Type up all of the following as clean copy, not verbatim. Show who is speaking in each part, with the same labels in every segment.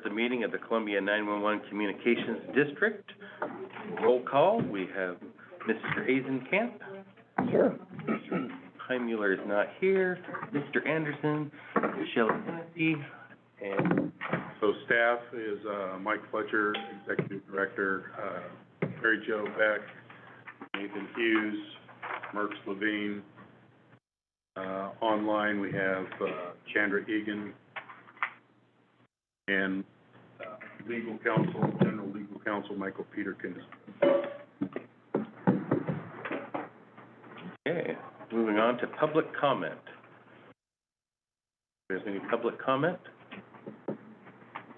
Speaker 1: The meeting of the Columbia 911 Communications District. Roll call, we have Mr. Azenkamp.
Speaker 2: Sure.
Speaker 1: Mr. Heimuller is not here. Mr. Anderson, Michelle Hennessy, and...
Speaker 3: So staff is, Mike Fletcher, Executive Director, Mary Jo Beck, Nathan Hughes, Merks Levine. Online we have, Chandra Egan, and legal counsel, general legal counsel, Michael Peterkins.
Speaker 1: Okay, moving on to public comment. If there's any public comment?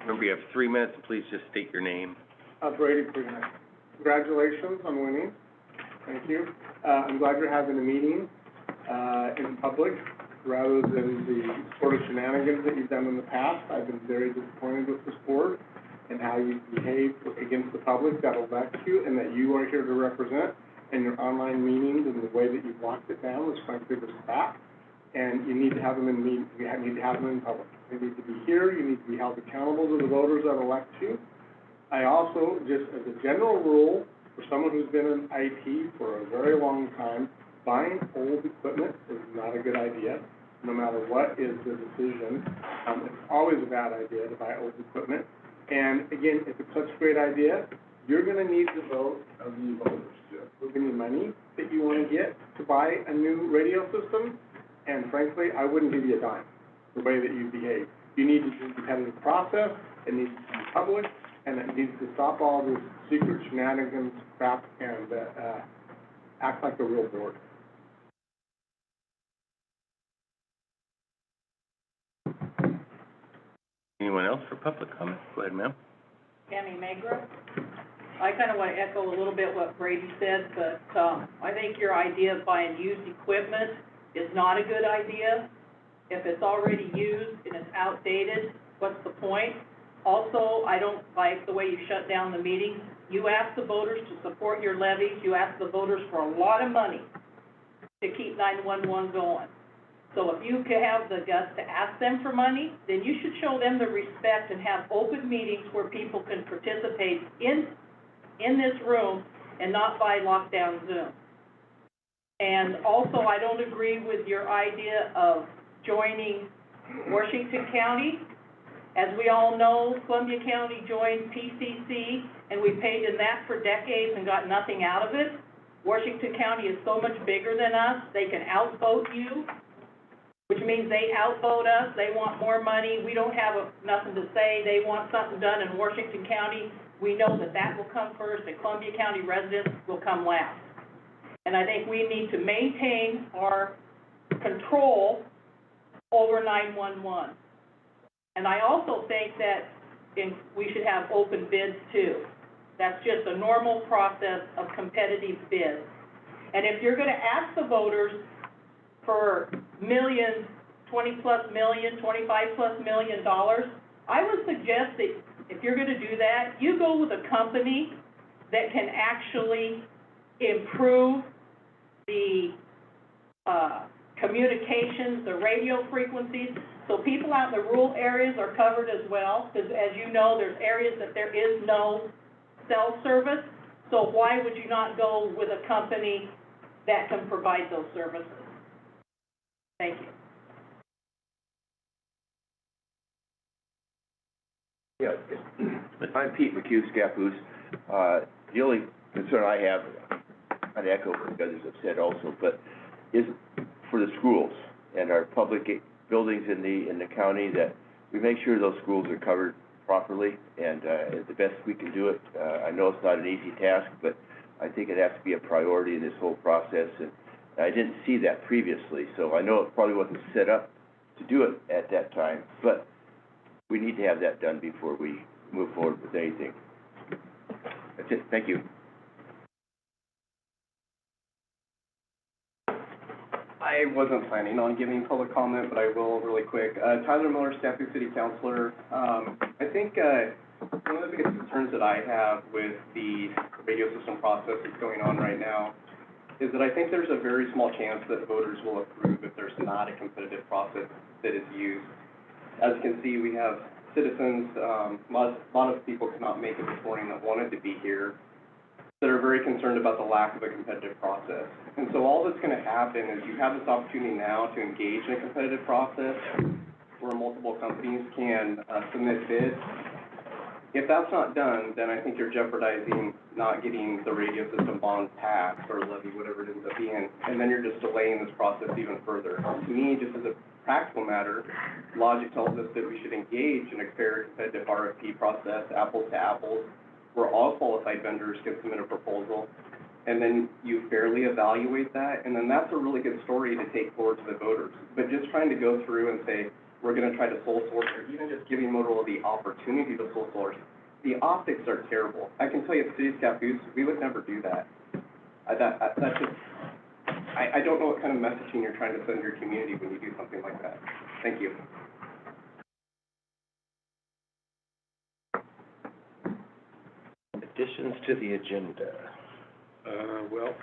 Speaker 1: Remember, you have 3 minutes, please just state your name.
Speaker 4: Brady Brunette. Congratulations on winning. Thank you. I'm glad you're having a meeting in public rather than the sort of shenanigans that you've done in the past. I've been very disappointed with this board and how you behave against the public that elects you and that you are here to represent, and your online meetings and the way that you've locked it down was frankly the staff. And you need to have them in meetings. You need to have them in public. They need to be here. You need to be held accountable to the voters that elect you. I also, just as a general rule, for someone who's been in IT for a very long time, buying old equipment is not a good idea. No matter what is the decision, it's always a bad idea to buy old equipment. And again, if it's such a great idea, you're going to need the vote of the voters to approve any money that you want to get to buy a new radio system. And frankly, I wouldn't give you a dime the way that you behave. You need to do a competitive process. It needs to be public, and it needs to stop all this secret shenanigans crap and act like a real board.
Speaker 1: Anyone else for public comment? Go ahead, ma'am.
Speaker 5: Tammy Magra. I kind of want to echo a little bit what Brady said, but I think your idea of buying used equipment is not a good idea. If it's already used and it's outdated, what's the point? Also, I don't like the way you shut down the meetings. You ask the voters to support your levies. You ask the voters for a lot of money to keep 911 going. So if you can have the guts to ask them for money, then you should show them the respect and have open meetings where people can participate in this room and not by lockdown Zoom. And also, I don't agree with your idea of joining Washington County. As we all know, Columbia County joined PCC, and we paid in that for decades and got nothing out of it. Washington County is so much bigger than us. They can outvote you, which means they outvote us. They want more money. We don't have nothing to say. They want something done in Washington County. We know that that will come first, and Columbia County residents will come last. And I think we need to maintain our control over 911. And I also think that we should have open bids too. That's just a normal process of competitive bids. And if you're going to ask the voters for millions, 20+ million, $25+ million, I would suggest that if you're going to do that, you go with a company that can actually improve the communications, the radio frequencies, so people out in the rural areas are covered as well, because as you know, there's areas that there is no cell service, so why would you not go with a company that can provide those services? Thank you.
Speaker 2: Yeah, I'm Pete McHugh, Scappoose. The only concern I have, I'd echo what the others have said also, but is for the schools and our public buildings in the county, that we make sure those schools are covered properly and the best we can do it. I know it's not an easy task, but I think it has to be a priority in this whole process, and I didn't see that previously, so I know it probably wasn't set up to do it at that time, but we need to have that done before we move forward with anything. That's it. Thank you.
Speaker 6: I wasn't planning on giving public comment, but I will really quick. Tyler Miller, Scappoose City Councilor. I think one of the biggest concerns that I have with the radio system process that's going on right now is that I think there's a very small chance that voters will approve if there's not a competitive process that is used. As you can see, we have citizens, lot of people could not make it this morning that wanted to be here, that are very concerned about the lack of a competitive process. And so all that's gonna happen is you have this opportunity now to engage in a competitive process where multiple companies can, submit bids. If that's not done, then I think you're jeopardizing not getting the radio system bond passed or levy, whatever it ends up being, and then you're just delaying this process even further. To me, just as a practical matter, logic tells us that we should engage in a fair competitive RFP process, apples to apples, where all qualified vendors can submit a proposal, and then you fairly evaluate that, and then that's a really good story to take forward to the voters. But just trying to go through and say, we're gonna try to sole source, or even just giving Motorola the opportunity to sole source, the optics are terrible. I can tell you, at the city of Scappoose, we would never do that. That's just, I don't know what kind of messaging you're trying to send your community when you do something like that. Thank you.
Speaker 1: Additions to the agenda.
Speaker 3: Well,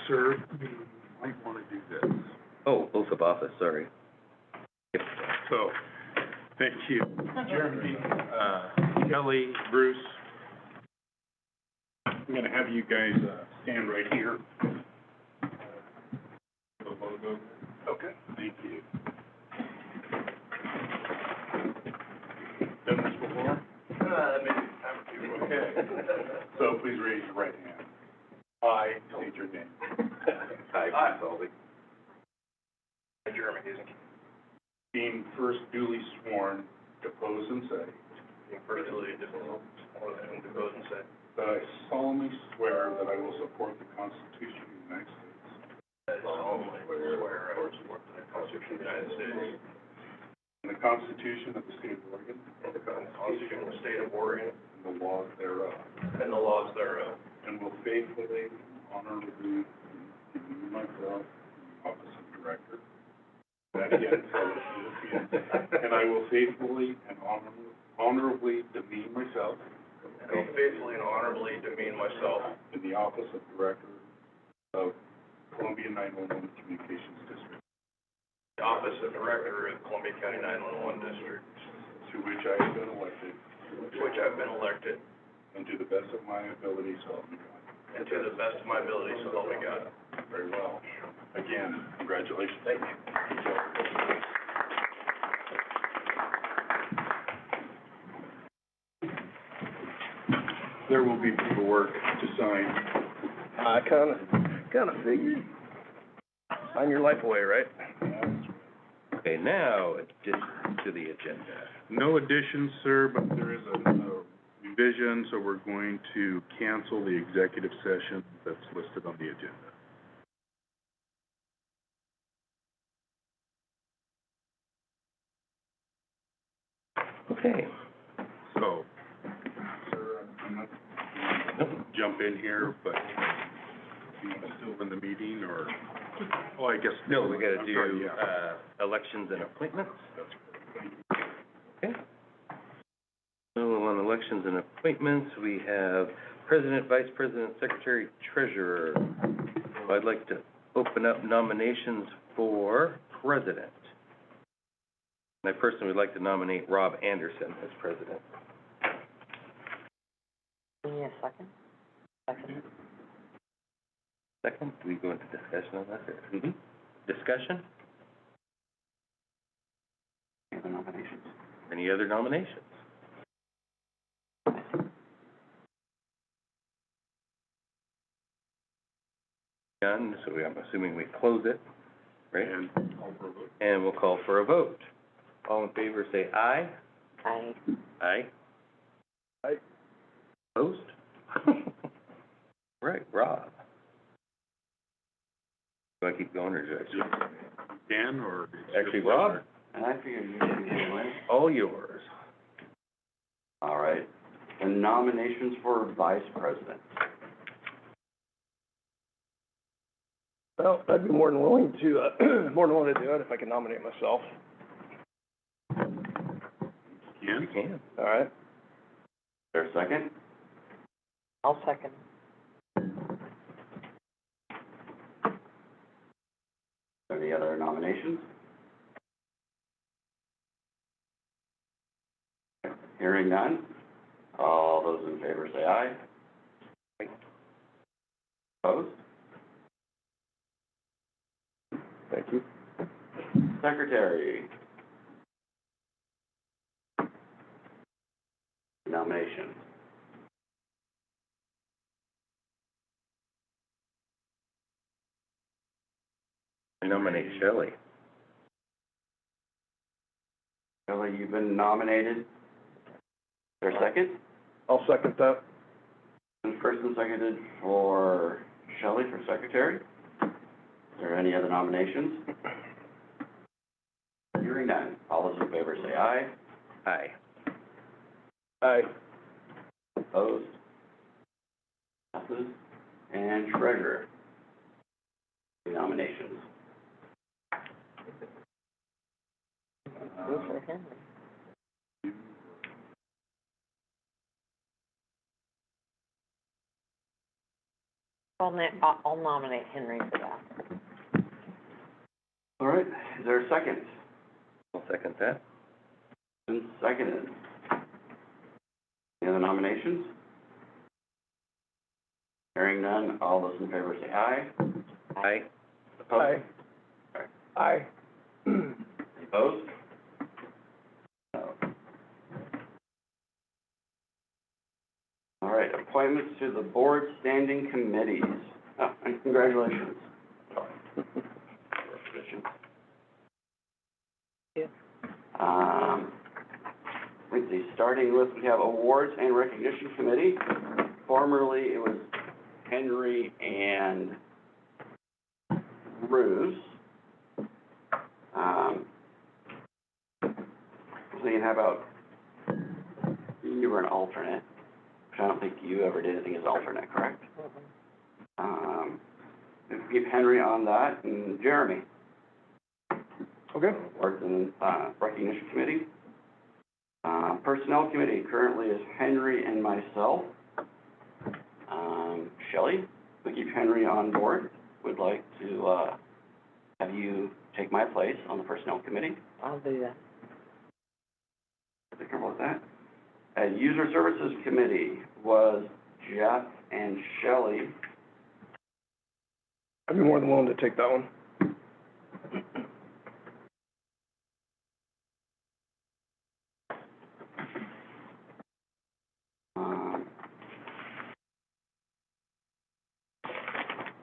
Speaker 3: sir, you might wanna do this.
Speaker 1: Oh, oath of office, sorry.
Speaker 3: So, thank you. Jeremy, Kelly, Bruce, I'm gonna have you guys, stand right here. The logo. Okay. Thank you. Done this before? Maybe a time or two. Okay. So please raise your right hand. I state your name.
Speaker 1: Hi, Colby.
Speaker 3: Jeremy Hazen. Being first duly sworn, depose and say. Being first duly sworn and depose and say. That I solemnly swear that I will support the Constitution of the United States. That I solemnly swear I will support the Constitution of the United States. And the Constitution of the State of Oregon. And the Constitution of the State of Oregon. And the laws thereof. And the laws thereof. And will faithfully, honorably, demean myself in the office of director. That again, and I will faithfully and honorably demean myself. And will faithfully and honorably demean myself. In the office of director of Columbia 911 Communications District. The office of director of Columbia County 911 District. To which I have been elected. To which I have been elected. And to the best of my ability, so help me God. And to the best of my ability, so help me God. Very well. Again, congratulations. Thank you. There will be paperwork to sign.
Speaker 2: I kinda figured. Sign your life away, right?
Speaker 1: Okay, now, additions to the agenda.
Speaker 3: No additions, sir, but there is a revision, so we're going to cancel the executive session that's listed on the agenda.
Speaker 1: Okay.
Speaker 3: So, sir, I'm not gonna jump in here, but you still in the meeting, or, oh, I guess.
Speaker 1: No, we gotta
Speaker 3: I'm sorry,
Speaker 1: do,
Speaker 3: yeah.
Speaker 1: elections and appointments.
Speaker 3: That's good. Thank you.
Speaker 1: Okay. So on elections and appointments, we have president, vice president, secretary, treasurer. So I'd like to open up nominations for president. And I personally would like to nominate Rob Anderson as president.
Speaker 7: Yes, second? Second.
Speaker 1: Second, do we go into discussion on that? Mm-hmm. Discussion?
Speaker 7: Any other nominations?
Speaker 1: Any other nominations? Done, so I'm assuming we close it, right?
Speaker 3: And call for a vote.
Speaker 1: And we'll call for a vote. All in favor, say aye.
Speaker 7: Aye.
Speaker 1: Aye.
Speaker 2: Aye.
Speaker 1: Opposed? Right, Rob. Do I keep going, or do I just?
Speaker 3: Dan, or? it's your
Speaker 1: Actually,
Speaker 3: pleasure?
Speaker 1: Rob,
Speaker 7: And I figured you should anyway.
Speaker 1: all yours.
Speaker 7: All right. And nominations for vice president.
Speaker 2: Well, I'd be more than willing to do it if I can nominate myself.
Speaker 3: Ken?
Speaker 1: You can.
Speaker 2: All right.
Speaker 7: Is there a second? I'll second. Any other nominations? Hearing none. All those in favor say aye.
Speaker 1: Aye.
Speaker 7: Opposed?
Speaker 2: Thank you.
Speaker 7: Secretary. Nomination.
Speaker 1: I nominate Shelley.
Speaker 7: Shelley, you've been nominated. Is there a second?
Speaker 2: I'll second that.
Speaker 7: And first and seconded for Shelley for secretary. Is there any other nominations? Hearing none. All those in favor say aye.
Speaker 1: Aye.
Speaker 2: Aye.
Speaker 7: Opposed? Passes. And treasurer. Nominations.
Speaker 8: I'll nominate Henry for that.
Speaker 7: All right, is there a second?
Speaker 1: I'll second that.
Speaker 7: And seconded. Any other nominations? Hearing none, all those in favor say aye.
Speaker 1: Aye.
Speaker 7: Opposed?
Speaker 2: Aye.
Speaker 7: Opposed? No. All right, appointments to the board standing committees. Oh, and congratulations.
Speaker 8: Yeah.
Speaker 7: Let's see, starting with, we have awards and recognition committee. Formerly, it was Henry and Bruce. Thinking, how about, you were an alternate, which I don't think you ever did anything as alternate, correct? Keep Henry on that, and Jeremy.
Speaker 2: Okay.
Speaker 7: Awards and, recognition committee. Personnel committee currently is Henry and myself. Shelley, we keep Henry on board. Would like to, have you take my place on the personnel committee.
Speaker 8: I'll do that.
Speaker 7: Think about that. User services committee was Jeff and Shelley.
Speaker 2: I'd be more than willing to take that one.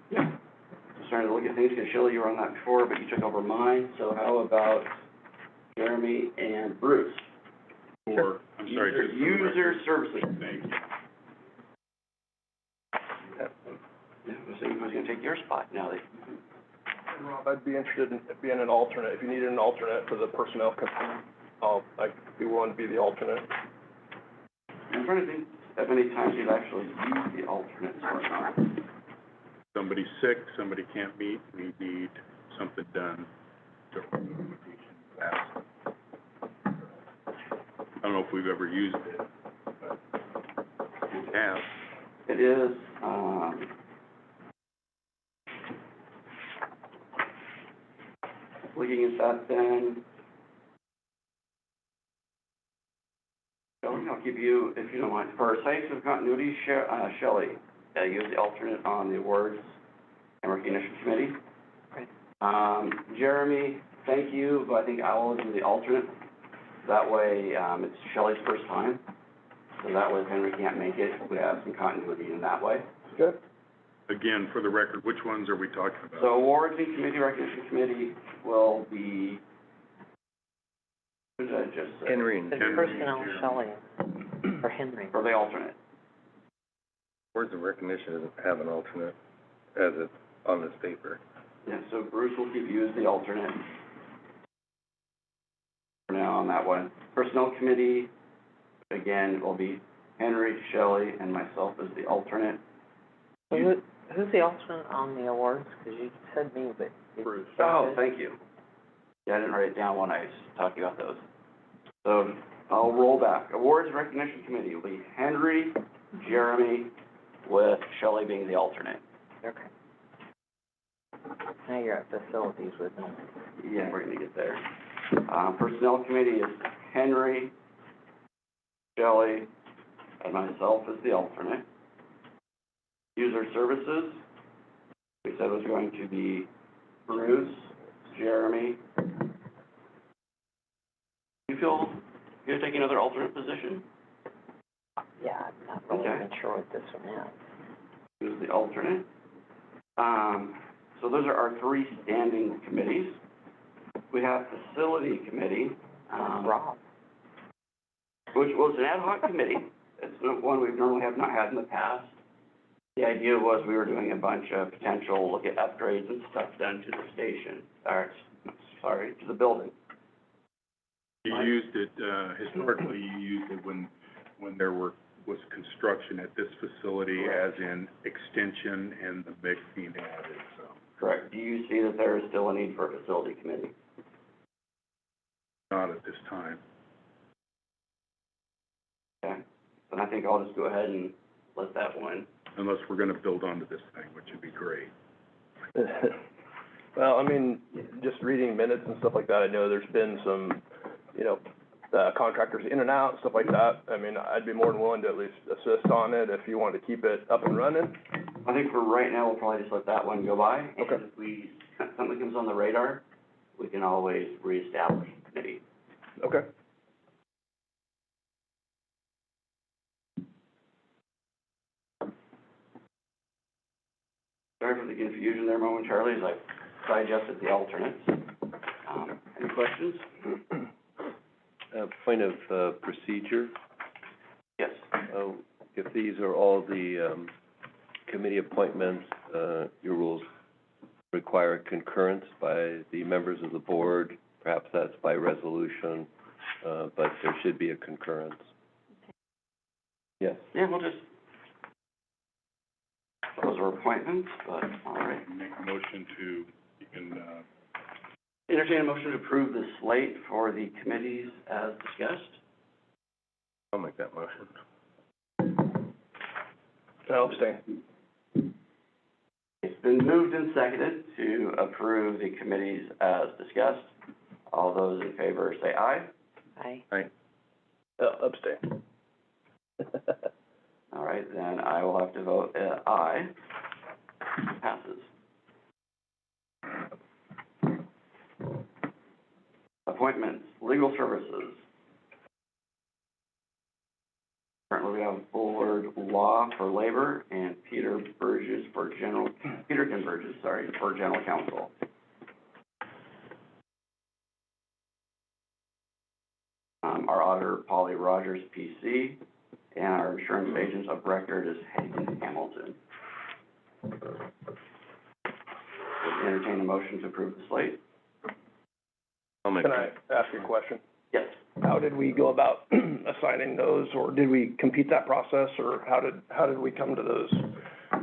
Speaker 7: Yeah. Just starting to look at things, because Shelley, you were on that before, but you took over mine, so how about Jeremy and Bruce?
Speaker 3: For, I'm sorry, just for the
Speaker 7: User
Speaker 3: record.
Speaker 7: services.
Speaker 3: Thank you.
Speaker 7: Yeah, I was thinking who's gonna take your spot now that,
Speaker 2: Rob, I'd be interested in being an alternate. If you needed an alternate for the personnel committee, I'd be willing to be the alternate.
Speaker 7: I'm trying to think of any times you've actually used the alternates or not.
Speaker 3: Somebody's sick, somebody can't meet, we need something done. So, pass. I don't know if we've ever used it, but we have.
Speaker 7: It is, looking at that then, Shelley, I'll give you, if you don't mind, for sakes of continuity, Shelley, you as the alternate on the awards and recognition committee.
Speaker 8: Right.
Speaker 7: Jeremy, thank you, but I think I will do the alternate. That way, it's Shelley's first time, so that way if Henry can't make it, we have some continuity in that way.
Speaker 2: Good.
Speaker 3: Again, for the record, which ones are we talking about?
Speaker 7: So awards and committee, recognition committee will be, who did I just say?
Speaker 1: Henry and
Speaker 8: The
Speaker 3: Henry.
Speaker 8: personnel, Shelley, or Henry.
Speaker 7: For the alternate.
Speaker 1: Boards of Recognition doesn't have an alternate as it's on this paper.
Speaker 7: Yeah, so Bruce will keep you as the alternate for now on that one. Personnel committee, again, will be Henry, Shelley, and myself as the alternate.
Speaker 8: So who's the alternate on the awards? Because you said me, but.
Speaker 2: Bruce.
Speaker 7: Oh, thank you. Yeah, I didn't write it down when I was talking about those. So I'll roll back. Awards and recognition committee will be Henry, Jeremy, with Shelley being the alternate.
Speaker 8: Okay. Now you're at facilities with them.
Speaker 7: Yeah, we're gonna get there. Personnel committee is Henry, Shelley, and myself as the alternate. User Services, we said was going to be Bruce, Jeremy. You feel you're taking another alternate position?
Speaker 8: Yeah, I'm not really
Speaker 7: Okay.
Speaker 8: even sure what this one is.
Speaker 7: Who's the alternate? So those are our three standing committees. We have Facility Committee,
Speaker 8: Rob.
Speaker 7: which was an ad hoc committee. It's not one we normally have not had in the past. The idea was we were doing a bunch of potential look at upgrades and stuff done to the station, or, sorry, to the building.
Speaker 3: You used it, historically, you used it when there was construction at this facility, as in extension and the mix being added, so.
Speaker 7: Correct. Do you see that there is still a need for a facility committee?
Speaker 3: Not at this time.
Speaker 7: Okay. Then I think I'll just go ahead and let that win.
Speaker 3: Unless we're gonna build onto this thing, which would be great.
Speaker 9: Well, I mean, just reading minutes and stuff like that, I know there's been some, contractors in and out, stuff like that. I mean, I'd be more than willing to at least assist on it if you want to keep it up and running.
Speaker 7: I think for right now, we'll probably just let that one go by.
Speaker 9: Okay.
Speaker 7: And if something comes on the radar, we can always reestablish the committee.
Speaker 9: Okay.
Speaker 7: Sorry for the confusion there momentarily as I digested the alternates. Any questions?
Speaker 1: Point of, procedure,
Speaker 7: Yes.
Speaker 1: if these are all the, committee appointments, your rules require concurrence by the members of the board, perhaps that's by resolution, but there should be a concurrence. Yes.
Speaker 7: Yeah, we'll just, those are appointments, but, all right.
Speaker 3: Make a motion to, you can,
Speaker 7: Entertain a motion to approve the slate for the committees as discussed.
Speaker 1: I'll make that motion.
Speaker 9: I'll abstain.
Speaker 7: It's been moved and seconded to approve the committees as discussed. All those in favor say aye.
Speaker 8: Aye.
Speaker 9: Abstain.
Speaker 7: All right, then I will have to vote aye. Passes. Appointments, Legal Services. Currently, we have Bullard Law for Labor and Peterkin Burgess, for General Counsel. Our auditor, Polly Rogers, PC, and our insurance agent of record is Hagan Hamilton. Would entertain a motion to approve the slate?
Speaker 1: I'll make
Speaker 9: Can I
Speaker 1: that.
Speaker 9: ask you a question?
Speaker 7: Yes.
Speaker 9: How did we go about assigning those, or did we compete that process, or how did we come to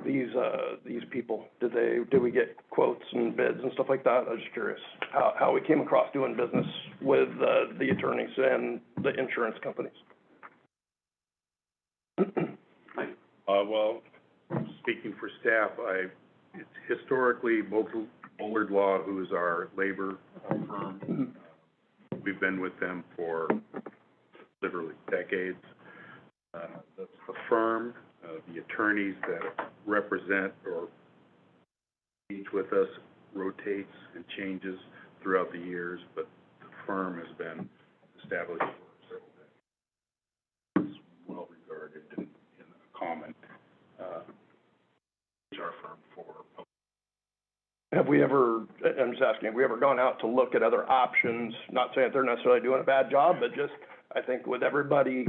Speaker 9: these people? Did we get quotes and bids and stuff like that? I was just curious how we came across doing business with, the attorneys and the insurance companies.
Speaker 3: well, speaking for staff, it's historically Bullard Law, who is our labor firm. We've been with them for literally decades. The firm, the attorneys that represent or each with us rotates and changes throughout the years, but the firm has been established for several decades. It's well regarded in a common HR firm for public.
Speaker 9: Have we ever, I'm just asking, have we ever gone out to look at other options? Not saying that they're necessarily doing a bad job, but just, I think with everybody,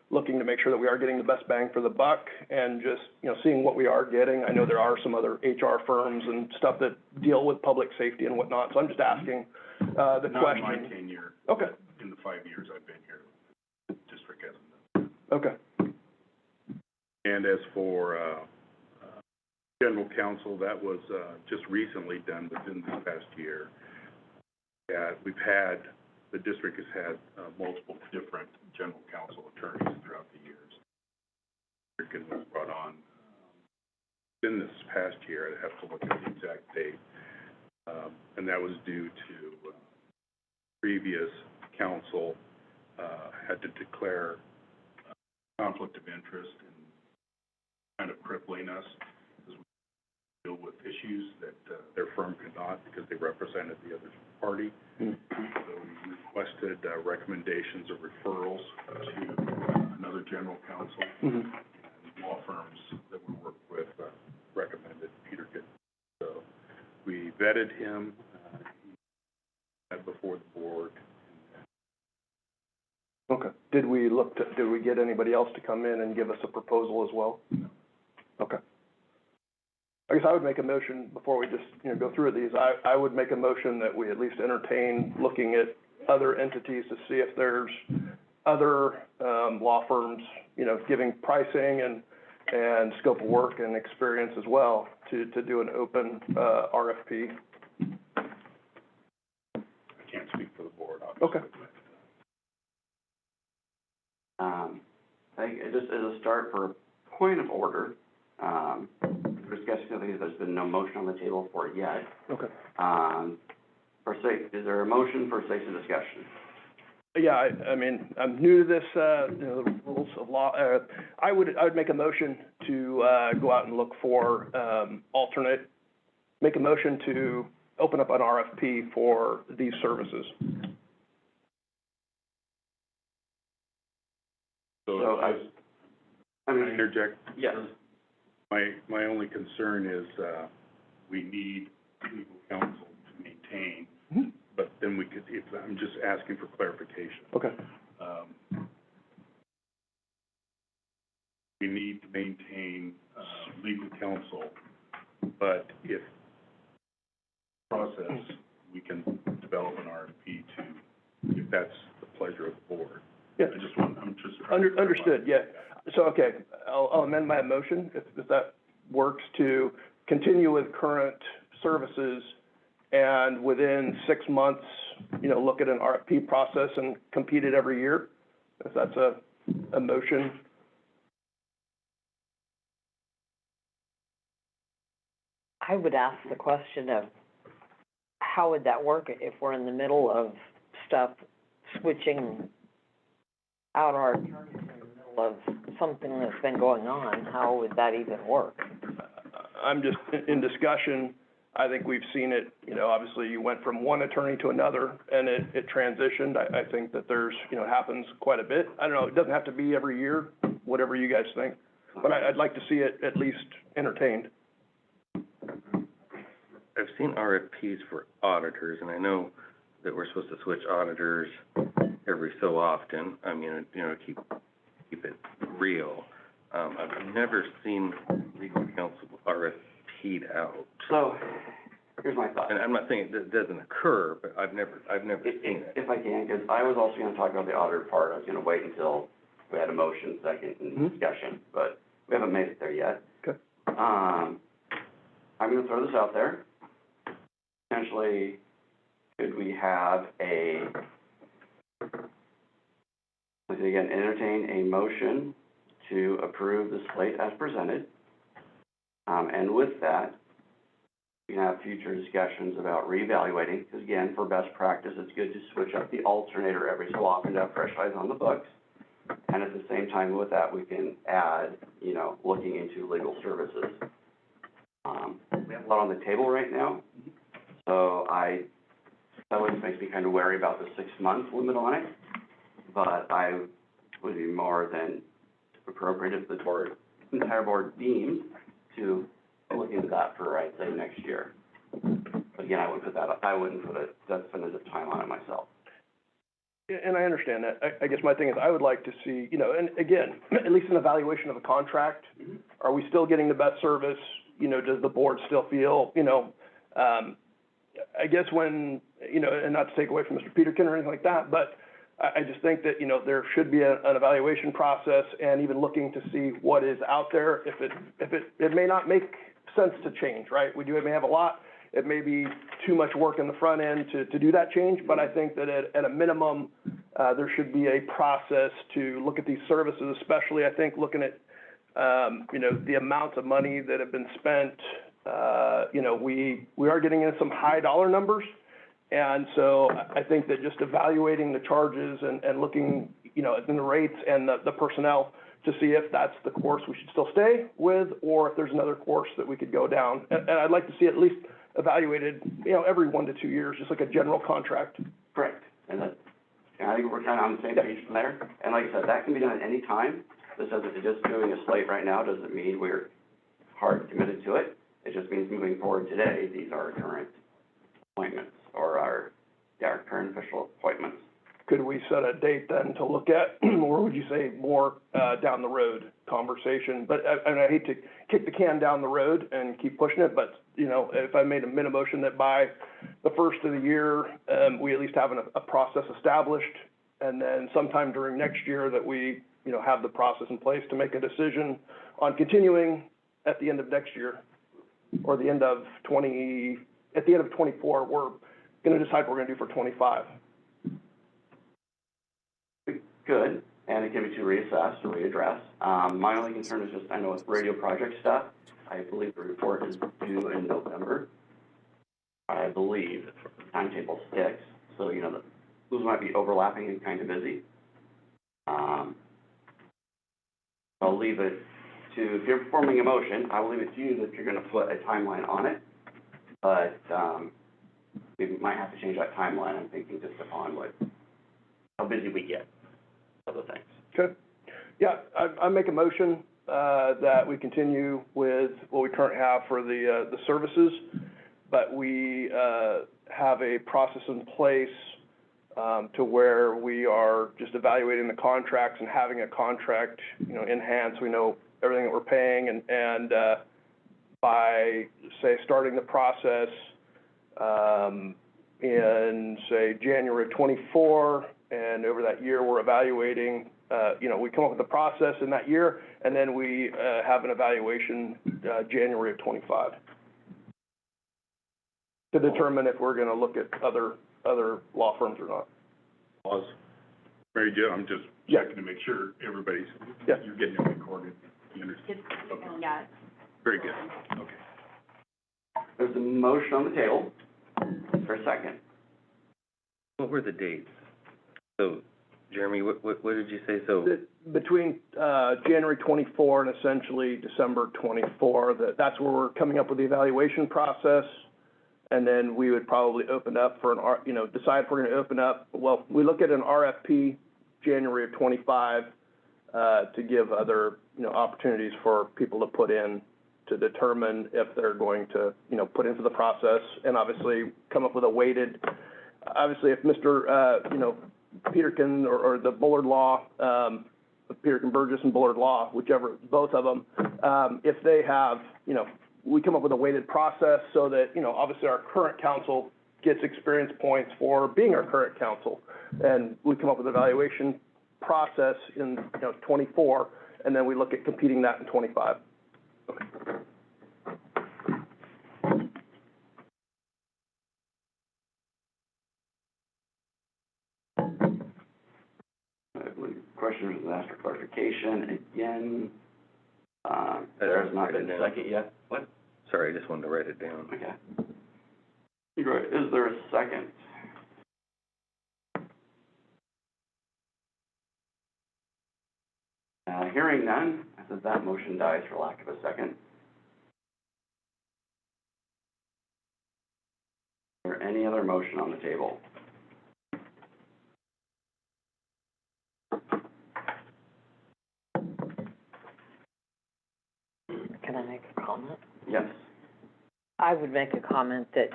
Speaker 9: looking to make sure that we are getting the best bang for the buck and just, seeing what we are getting. I know there are some other HR firms and stuff that deal with public safety and whatnot, so I'm just asking, the question.
Speaker 3: Not in my tenure.
Speaker 9: Okay,
Speaker 3: In the 5 years I've been here, the district hasn't done.
Speaker 9: okay.
Speaker 3: And as for, general counsel, that was, just recently done within this past year. The district has had, multiple different general counsel attorneys throughout the years. Peterkin was brought on, in this past year, I'd have to look at the exact date. And that was due to, previous counsel, had to declare conflict of interest and kind of crippling us as we deal with issues that, their firm could not because they represented the other party. So we requested, recommendations or referrals to another general counsel. And law firms that we work with, recommended Peter Gitt. So we vetted him, he met before the board.
Speaker 9: Okay. Did we get anybody else to come in and give us a proposal as well? No. Okay. I guess I would make a motion, before we just, go through these, I would make a motion that we at least entertain looking at other entities to see if there's other, law firms, giving pricing and scope of work and experience as well to do an open, RFP.
Speaker 3: I can't speak for the board, obviously.
Speaker 9: Okay.
Speaker 7: I think just as a start for a point of order, we're discussing something that there's been no motion on the table for yet.
Speaker 9: Okay.
Speaker 7: Is there a motion for sake of discussion?
Speaker 9: Yeah, I mean, I'm new to this, the rules of law. I would make a motion to, go out and look for, make a motion to open up an RFP for these services.
Speaker 3: So
Speaker 7: I
Speaker 3: can I interject?
Speaker 7: Yes.
Speaker 3: My only concern is, we need legal counsel to maintain, but then we could, I'm just asking for clarification.
Speaker 9: Okay.
Speaker 3: We need to maintain, legal counsel, but if process, we can develop an RFP if that's the pleasure of the board.
Speaker 9: Yeah.
Speaker 3: I'm just trying to
Speaker 9: Understood, yeah. So, okay, I'll amend my motion, if that works, to continue with current services and within 6 months, look at an RFP process and compete it every year, if that's a motion.
Speaker 8: I would ask the question of, how would that work if we're in the middle of stuff, switching out our attorneys in the middle of something that's been going on? How would that even work?
Speaker 9: I'm just, in discussion, I think we've seen it, obviously you went from one attorney to another and it transitioned. I think that there's, happens quite a bit. I don't know, it doesn't have to be every year, whatever you guys think, but I'd like to see it at least entertained.
Speaker 1: I've seen RFPs for auditors, and I know that we're supposed to switch auditors every so often. I mean, keep it real. I've never seen legal counsel RFP'd out.
Speaker 7: So, here's my thought.
Speaker 1: And I'm not saying it doesn't occur, but I've never seen it.
Speaker 7: If I can, because I was also gonna talk about the auditor part, I was gonna wait until we had a motion, second, and discussion, but we haven't made it there yet.
Speaker 9: Okay.
Speaker 7: I'm gonna throw this out there. Potentially, could we have again, entertain a motion to approve the slate as presented? And with that, we can have future discussions about reevaluating, because again, for best practice, it's good to switch up the alternator every so often to have fresh eyes on the books. And at the same time with that, we can add, looking into legal services. We have a lot on the table right now, so that always makes me kind of wary about the 6-month limit on it, but I would be more than appropriate if the entire board deemed to look into that for, I'd say, next year. But again, I wouldn't put a definitive time on it myself.
Speaker 9: Yeah, and I understand that. I guess my thing is, I would like to see, and again, at least an evaluation of a contract. Are we still getting the best service? Does the board still feel, I guess when, and not to take away from Mr. Peterkin or anything like that, but I just think that, there should be an evaluation process and even looking to see what is out there. If it may not make sense to change, right? We may have a lot. It may be too much work in the front end to do that change, but I think that at a minimum, there should be a process to look at these services, especially, I think, looking at, the amounts of money that have been spent. We are getting into some high dollar numbers. And so I think that just evaluating the charges and looking, in the rates and the personnel to see if that's the course we should still stay with, or if there's another course that we could go down. And I'd like to see at least evaluated, every 1 to 2 years, just like a general contract.
Speaker 7: Correct. And I think we're kind of on the same page from there. And like I said, that can be done at any time. This doesn't, just doing a slate right now doesn't mean we're hard committed to it. It just means moving forward today, these are our current appointments, or our current official appointments.
Speaker 9: Could we set a date then to look at, or would you say more, down the road conversation? But, and I hate to kick the can down the road and keep pushing it, but, if I made a motion that by the first of the year, we at least have a process established, and then sometime during next year that we, have the process in place to make a decision on continuing at the end of next year, or at the end of 24, we're gonna decide what we're gonna do for 25.
Speaker 7: Good, and it can be to reassess or readdress. My only concern is just, I know with radio project stuff, I believe the report is due in November. I believe the timetable sticks, so, those might be overlapping and kind of busy. I'll leave it to, if you're performing a motion, I will leave it to you if you're gonna put a timeline on it. But, we might have to change that timeline, I'm thinking, just upon how busy we get, other things.
Speaker 9: Okay. Yeah, I make a motion, that we continue with what we currently have for the services, but we, have a process in place, to where we are just evaluating the contracts and having a contract, in hand, so we know everything that we're paying, and by, say, starting the process, in, say, January of 24, and over that year, we're evaluating, we come up with a process in that year, and then we, have an evaluation, January of 25, to determine if we're gonna look at other law firms or not.
Speaker 3: Pause. Very good, I'm just checking to make sure everybody's,
Speaker 9: Yeah.
Speaker 3: you're getting it recorded. You understand? Okay.
Speaker 5: Yeah.
Speaker 3: Very good, okay.
Speaker 7: There's a motion on the table for a second.
Speaker 1: What were the dates? So, Jeremy, what did you say? So,
Speaker 9: Between, January 24 and essentially December 24, that's where we're coming up with the evaluation process. And then we would probably open up for decide if we're gonna open up, well, we look at an RFP January of 25, to give other, opportunities for people to put in to determine if they're going to, put into the process, and obviously come up with a weighted, obviously if Mr., Peterkin or the Bullard Law, Peterkin Burgess and Bullard Law, whichever, both of them, if they have, we come up with a weighted process so that, obviously our current council gets experience points for being our current council. And we come up with an evaluation process in, 24, and then we look at competing that in 25.
Speaker 7: I believe questions was asked for clarification. Again, there has not been a second yet. What?
Speaker 1: sorry, I just wanted to write it down.
Speaker 7: Okay. Great. Is there a second? Hearing none, I said that motion dies for lack of a second. Is there any other motion on the table?
Speaker 8: Can I make a comment?
Speaker 7: Yes.
Speaker 8: I would make a comment that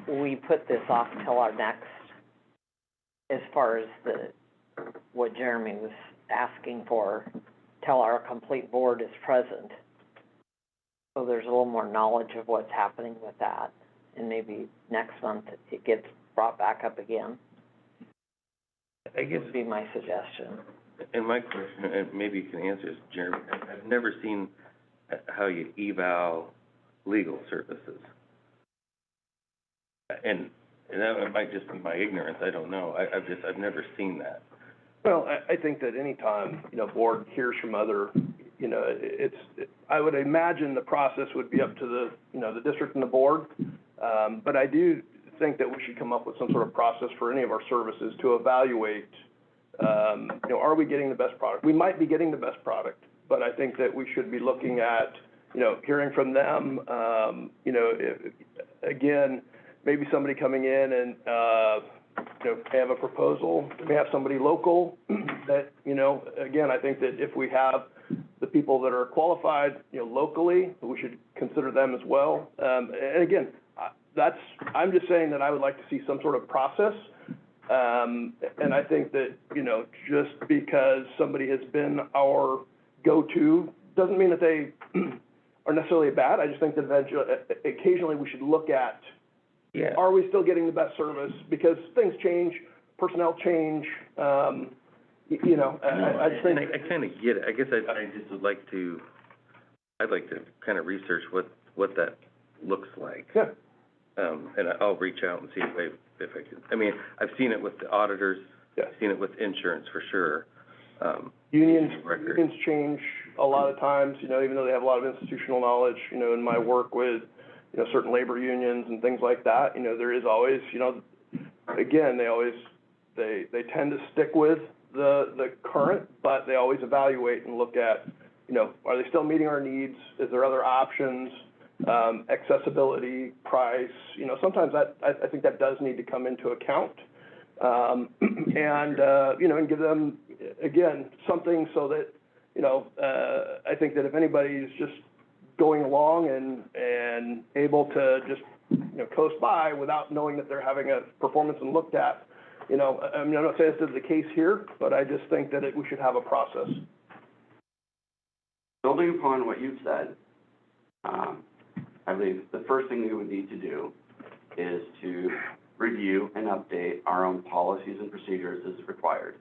Speaker 8: we put this off till our next, as far as what Jeremy was asking for, till our complete board is present. So there's a little more knowledge of what's happening with that, and maybe next month it gets brought back up again.
Speaker 1: I guess,
Speaker 8: Would be my suggestion.
Speaker 1: and my question, and maybe you can answer this, Jeremy, I've never seen how you eval legal services. And that might just be my ignorance, I don't know, I've never seen that.
Speaker 9: Well, I think that anytime, board hears from other, I would imagine the process would be up to the, the district and the board. But I do think that we should come up with some sort of process for any of our services to evaluate, You know, are we getting the best product? We might be getting the best product, but I think that we should be looking at, you know, hearing from them, you know, again, maybe somebody coming in and, you know, have a proposal, may have somebody local that, you know, again, I think that if we have the people that are qualified, you know, locally, we should consider them as well. And again, I'm just saying that I would like to see some sort of process. And I think that, you know, just because somebody has been our go-to, doesn't mean that they are necessarily bad. I just think that eventually, occasionally we should look at,
Speaker 1: Yeah.
Speaker 9: are we still getting the best service? Because things change, personnel change, you know, I just think.
Speaker 1: And I kind of get it. I guess I just would like to, I'd like to kind of research what that looks like.
Speaker 9: Yeah.
Speaker 1: And I'll reach out and see if I can, I mean, I've seen it with the auditors.
Speaker 9: Yeah.
Speaker 1: I've seen it with insurance for sure.
Speaker 9: Unions
Speaker 1: Record.
Speaker 9: change a lot of times, you know, even though they have a lot of institutional knowledge, you know, in my work with, you know, certain labor unions and things like that, you know, there is always, you know, again, they tend to stick with the current, but they always evaluate and look at, you know, are they still meeting our needs? Is there other options? Accessibility, price, you know, sometimes I think that does need to come into account. And, you know, and give them, again, something so that, you know, I think that if anybody's just going along and able to just, you know, coast by without knowing that they're having a performance and looked at, you know, I mean, I'm not saying this is the case here, but I just think that we should have a process.
Speaker 7: Building upon what you've said, I believe the first thing we would need to do is to review and update our own policies and procedures as required.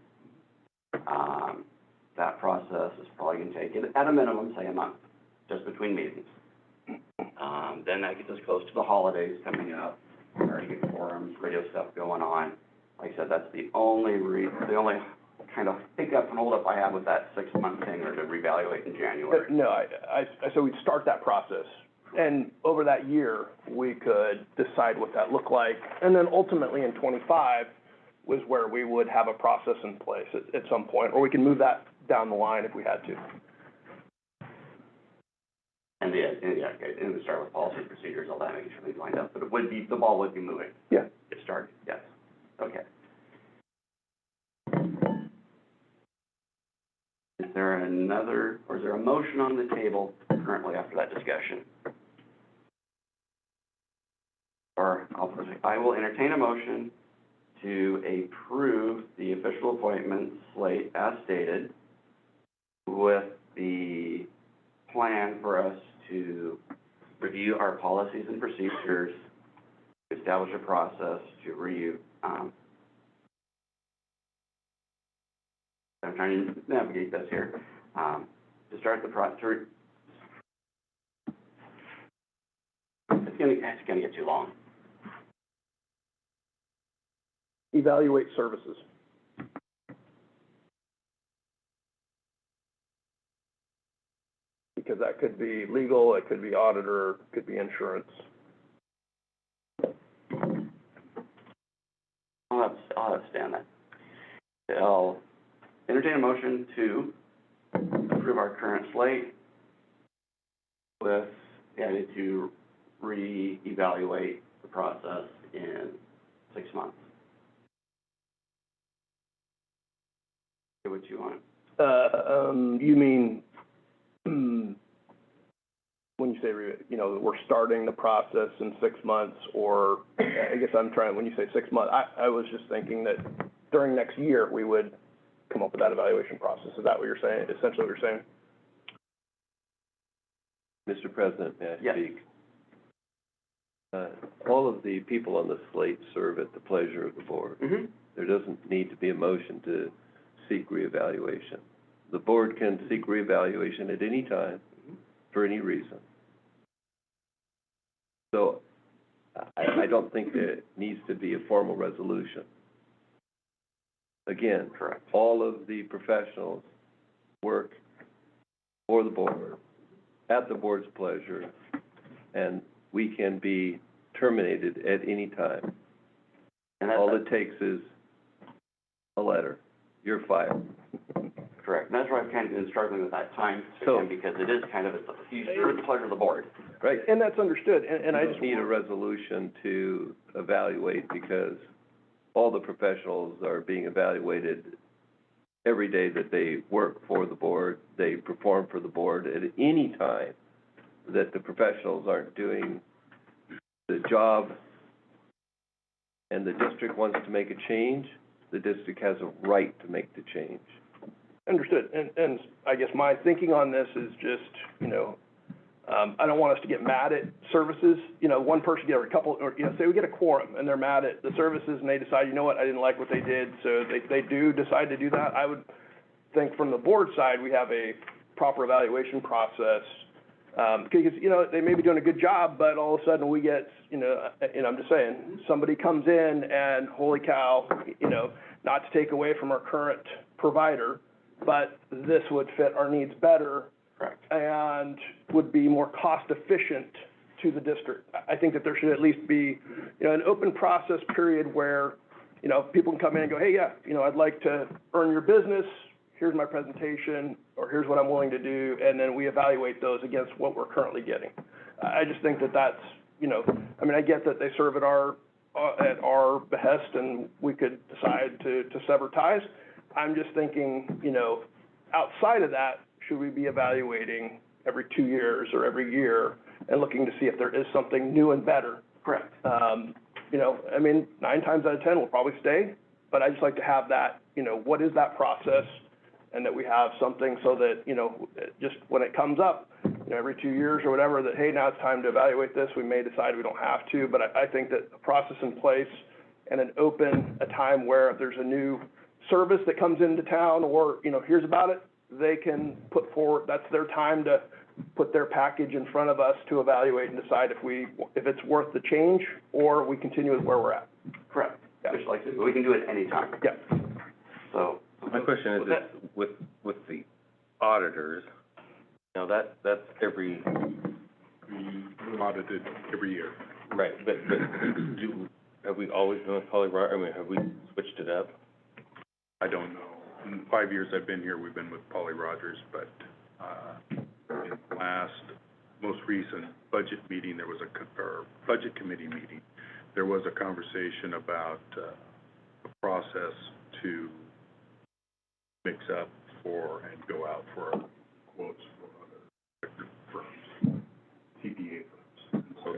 Speaker 7: That process is probably gonna take, at a minimum, say a month, just between meetings. Then that gets us close to the holidays coming up, already get forums, radio stuff going on. Like I said, that's the only kind of hiccup and holdup I have with that 6-month thing, or to reevaluate in January.
Speaker 9: No, I so we'd start that process, and over that year, we could decide what that looked like, and then ultimately in 25 was where we would have a process in place at some point, or we can move that down the line if we had to.
Speaker 7: And we start with policy procedures, all that, making sure we lined up, but the ball would be moving.
Speaker 9: Yeah.
Speaker 7: Get started, yes, okay. Is there a motion on the table currently after that discussion? Or I will entertain a motion to approve the official appointment slate as stated, with the plan for us to review our policies and procedures, establish a process to review, I'm trying to navigate this here, to start the process. It's gonna get too long.
Speaker 9: Evaluate services. Because that could be legal, it could be auditor, it could be insurance.
Speaker 7: I'll understand that. I'll entertain a motion to approve our current slate with the idea to reevaluate the process in 6 months. Say what you want.
Speaker 9: You mean, when you say, you know, we're starting the process in 6 months, or, I guess when you say 6 months, I was just thinking that during next year, we would come up with that evaluation process. Is that what you're saying, essentially what you're saying?
Speaker 10: Mr. President, may I
Speaker 7: Yes.
Speaker 10: speak? All of the people on the slate serve at the pleasure of the board.
Speaker 7: Mm-hmm.
Speaker 10: There doesn't need to be a motion to seek reevaluation. The board can seek reevaluation at any time, for any reason. So, I don't think there needs to be a formal resolution. Again,
Speaker 7: Correct.
Speaker 10: all of the professionals work for the board, at the board's pleasure, and we can be terminated at any time.
Speaker 7: And that's,
Speaker 10: All it takes is a letter. you're fired.
Speaker 7: Correct, and that's why I've kind of been struggling with that time
Speaker 10: So-
Speaker 7: span, because it is kind of, you serve at the pleasure of the board.
Speaker 9: Right, and that's understood, and I
Speaker 10: You
Speaker 9: just.
Speaker 10: don't need a resolution to evaluate, because all the professionals are being evaluated every day that they work for the board, they perform for the board. At any time that the professionals aren't doing the job and the district wants to make a change, the district has a right to make the change.
Speaker 9: Understood, and I guess my thinking on this is just, you know, I don't want us to get mad at services, you know, one person get, or a couple, or, you know, say we get a quorum and they're mad at the services and they decide, you know what, I didn't like what they did, so they do decide to do that. I would think from the board side, we have a proper evaluation process, because, you know, they may be doing a good job, but all of a sudden we get, you know, and I'm just saying, somebody comes in and holy cow, you know, not to take away from our current provider, but this would fit our needs better.
Speaker 7: Correct.
Speaker 9: And would be more cost efficient to the district. I think that there should at least be, you know, an open process period where, you know, people can come in and go, hey, yeah, you know, I'd like to earn your business, here's my presentation, or here's what I'm willing to do, and then we evaluate those against what we're currently getting. I just think that that's, you know, I mean, I get that they serve at our behest and we could decide to sever ties. I'm just thinking, you know, outside of that, should we be evaluating every 2 years or every year and looking to see if there is something new and better?
Speaker 7: Correct.
Speaker 9: You know, I mean, 9 times out of 10 will probably stay, but I just like to have that, you know, what is that process? And that we have something so that, you know, just when it comes up, you know, every 2 years or whatever, that, hey, now it's time to evaluate this, we may decide we don't have to, but I think that a process in place and a time where if there's a new service that comes into town or, you know, hears about it, they can put forward, that's their time to put their package in front of us to evaluate and decide if it's worth the change or we continue with where we're at.
Speaker 7: Correct.
Speaker 9: Yeah.
Speaker 7: Just like, we can do it anytime.
Speaker 9: Yeah.
Speaker 7: So.
Speaker 1: My question is, with the auditors, you know, that's every,
Speaker 3: We audited every year.
Speaker 1: right, but have we always been with Polly Rogers? I mean, have we switched it up?
Speaker 3: I don't know. In the 5 years I've been here, we've been with Polly Rogers, but, in the most recent budget meeting, there was or budget committee meeting, there was a conversation about, a process to mix up and go out for quotes for other firms, TPA firms. So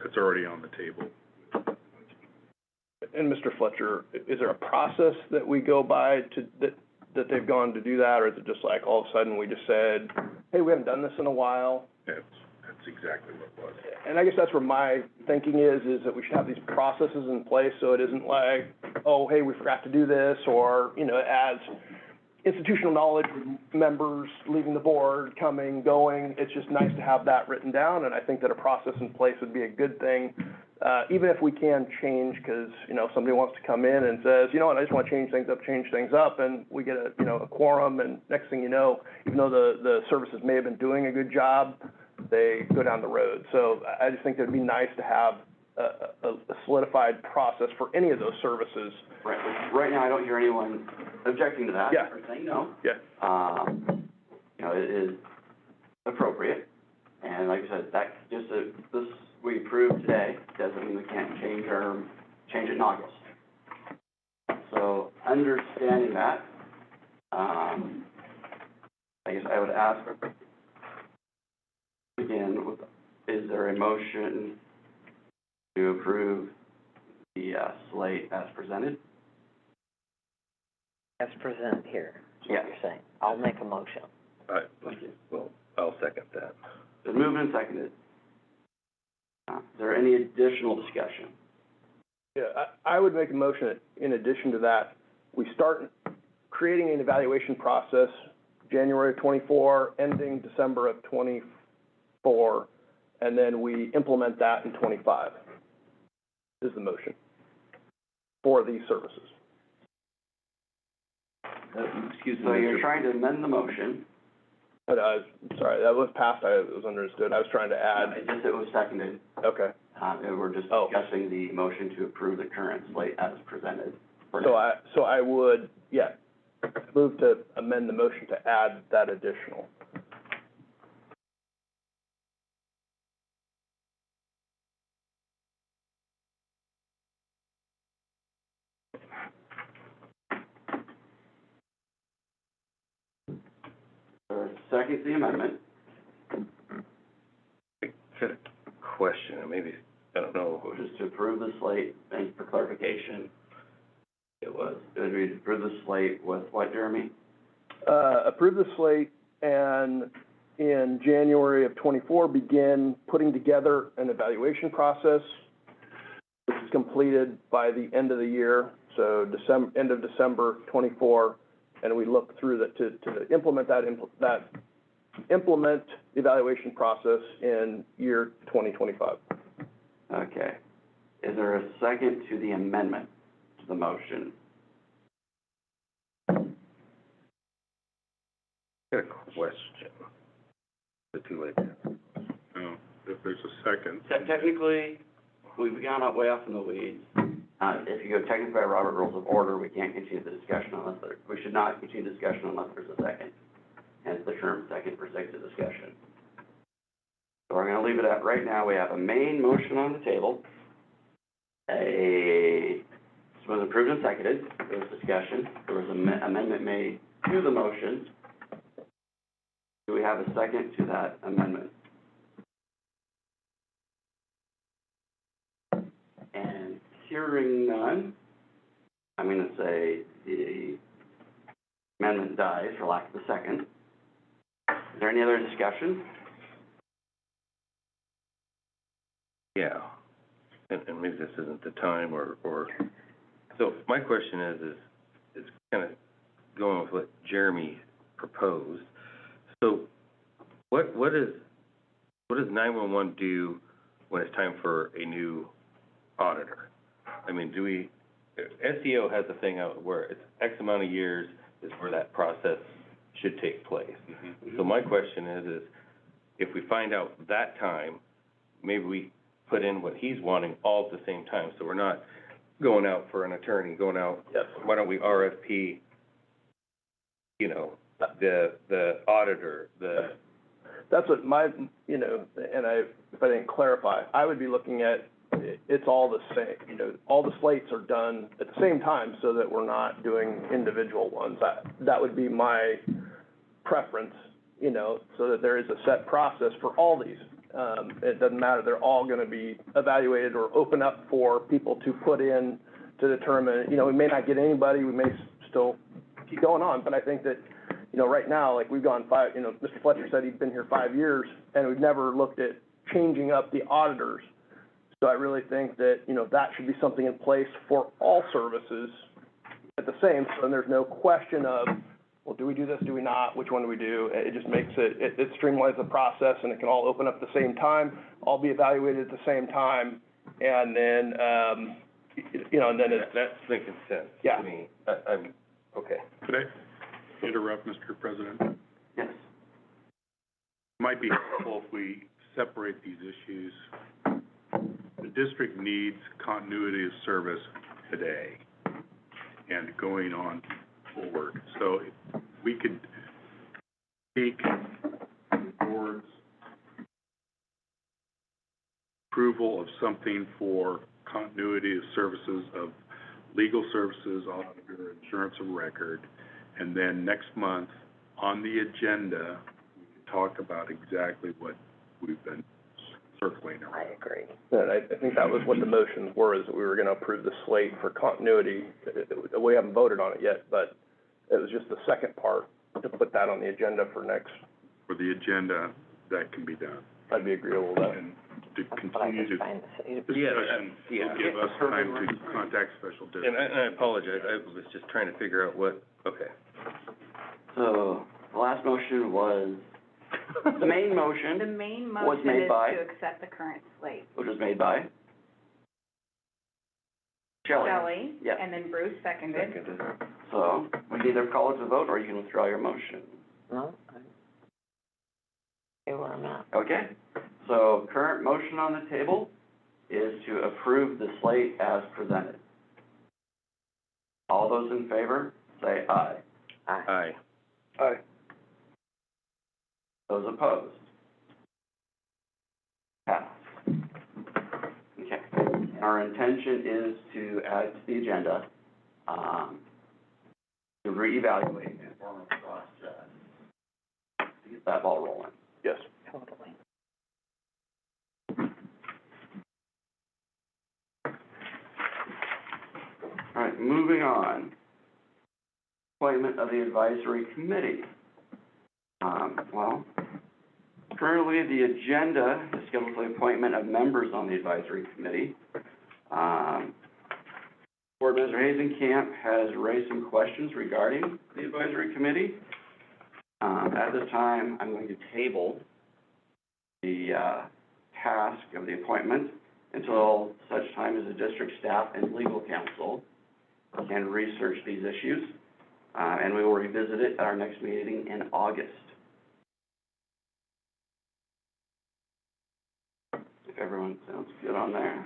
Speaker 3: it's already on the table.
Speaker 9: And Mr. Fletcher, is there a process that we go by that they've gone to do that, or is it just like all of a sudden we just said, hey, we haven't done this in a while?
Speaker 3: That's exactly what it was.
Speaker 9: And I guess that's where my thinking is that we should have these processes in place so it isn't like, oh, hey, we forgot to do this, or, you know, as institutional knowledge with members leaving the board, coming, going, it's just nice to have that written down, and I think that a process in place would be a good thing, even if we can change, because, you know, somebody wants to come in and says, you know what, I just want to change things up, and we get a quorum, and next thing you know, even though the services may have been doing a good job, they go down the road. So I just think it'd be nice to have a solidified process for any of those services.
Speaker 7: Right, right now, I don't hear anyone objecting to that.
Speaker 9: Yeah.
Speaker 7: Or saying no.
Speaker 9: Yeah.
Speaker 7: You know, it is appropriate, and like I said, that just, this we approved today, doesn't mean we can't change it in August. So, understanding that, I guess I would ask, again, is there a motion to approve the slate as presented?
Speaker 8: As presented here, is what
Speaker 7: Yeah.
Speaker 8: you're saying. I'll make a motion.
Speaker 7: Thank you.
Speaker 1: Well, I'll second that.
Speaker 7: It's moved and seconded. Is there any additional discussion?
Speaker 9: Yeah, I would make a motion that in addition to that, we start creating an evaluation process January of '24, ending December of '24, and then we implement that in '25, is the motion for these services.
Speaker 10: Excuse me,
Speaker 7: So you're
Speaker 10: Mr.
Speaker 7: trying to amend the motion,
Speaker 9: But sorry, that was passed, it was understood, I was trying to add,
Speaker 7: it was seconded,
Speaker 9: okay.
Speaker 7: and we're just
Speaker 9: Oh.
Speaker 7: discussing the motion to approve the current slate as presented. for
Speaker 9: So
Speaker 7: now.
Speaker 9: I would, yeah, Move to amend the motion to add that additional.
Speaker 7: Second to the amendment.
Speaker 1: I got a question, and maybe, I don't know,
Speaker 7: Which is to approve the slate, and for clarification, it would be to approve the slate with what, Jeremy?
Speaker 9: Approve the slate and in January of '24, begin putting together an evaluation process, which is completed by the end of the year, so end of December '24, and we look through that to implement implement the evaluation process in year 2025.
Speaker 7: Okay. Is there a second to the amendment to the motion?
Speaker 1: I got a question. Is it too late?
Speaker 3: No, if there's a second.
Speaker 7: Technically, we've gone way off in the weeds. If you go technically by Robert Rules of Order, we can't continue the discussion we should not continue the discussion unless there's a second. Hence the term second for sake of discussion. So we're gonna leave it at, right now, we have a main motion on the table. It was approved and seconded, there was discussion, there was an amendment made to the motion. Do we have a second to that amendment? And hearing none, I'm gonna say the amendment dies for lack of a second. Is there any other discussion?
Speaker 1: Yeah, and maybe this isn't the time, or, so my question is kind of going with what Jeremy proposed. So, what does 911 do when it's time for a new auditor? I mean, SEO has a thing out where it's X amount of years is where that process should take place.
Speaker 3: Mm-hmm.
Speaker 1: So my question is if we find out that time, maybe we put in what he's wanting all at the same time, so we're not going out for an attorney, going out,
Speaker 9: Yes.
Speaker 1: why don't we RFP, the auditor,
Speaker 9: That's what my, and if I didn't clarify, I would be looking at, it's all the same, all the slates are done at the same time so that we're not doing individual ones. That would be my preference, so that there is a set process for all these. It doesn't matter, they're all gonna be evaluated or open up for people to put in to determine, we may not get anybody, we may still keep going on, but I think that, right now, like, we've gone Mr. Fletcher said he'd been here 5 years, and we've never looked at changing up the auditors. So I really think that, that should be something in place for all services at the same, so then there's no question of, well, do we do this, do we not, which one do we do? It just makes it streamlines the process, and it can all open up at the same time, all be evaluated at the same time, and then, and then it's.
Speaker 1: That's making sense
Speaker 9: Yeah.
Speaker 1: to me. I'm, okay.
Speaker 3: Could I interrupt, Mr. President?
Speaker 7: Yes.
Speaker 3: Might be helpful if we separate these issues. The district needs continuity of service today and going on forward. So if we could seek the board's approval of something for continuity of services of legal services, auditor, insurance of record, and then next month, on the agenda, we can talk about exactly what we've been circling around.
Speaker 8: I agree.
Speaker 9: And I think that was what the motions were, is that we were gonna approve the slate for continuity. We haven't voted on it yet, but it was just the second part, to put that on the agenda for next.
Speaker 3: For the agenda, that can be done.
Speaker 9: I'd be agreeable with that.
Speaker 3: And to
Speaker 8: But I
Speaker 3: continue
Speaker 8: just
Speaker 3: to
Speaker 8: find this,
Speaker 3: discussion
Speaker 1: Yeah,
Speaker 3: will give us time to contact special
Speaker 1: And
Speaker 3: districts.
Speaker 1: I apologize, I was just trying to figure out okay.
Speaker 7: So, the last motion was, the main
Speaker 11: The
Speaker 7: motion,
Speaker 11: main
Speaker 7: Was
Speaker 11: motion
Speaker 7: made
Speaker 11: is
Speaker 7: by?
Speaker 11: to accept the current slate.
Speaker 7: which was made by Shelley.
Speaker 11: Shelley,
Speaker 7: Yes.
Speaker 11: and then Bruce seconded.
Speaker 7: So, we can either call it to vote, or you can withdraw your motion.
Speaker 8: no, okay where I'm at.
Speaker 7: Okay? So, current motion on the table is to approve the slate as presented. All those in favor, say aye.
Speaker 1: Aye.
Speaker 9: Aye.
Speaker 7: Those opposed? Passed. Okay. Our intention is to add to the agenda, to reevaluate and form a process to get that ball rolling.
Speaker 9: Yes.
Speaker 8: Totally.
Speaker 7: All right, moving on. Appointment of the advisory committee. Well, currently the agenda is scheduled for the appointment of members on the advisory committee. Board Member Hazenkamp has raised some questions regarding the advisory committee. At this time, I'm going to table the, task of the appointment until such time as the district staff and legal counsel can research these issues, and we will revisit it at our next meeting in August. If everyone sounds good on there.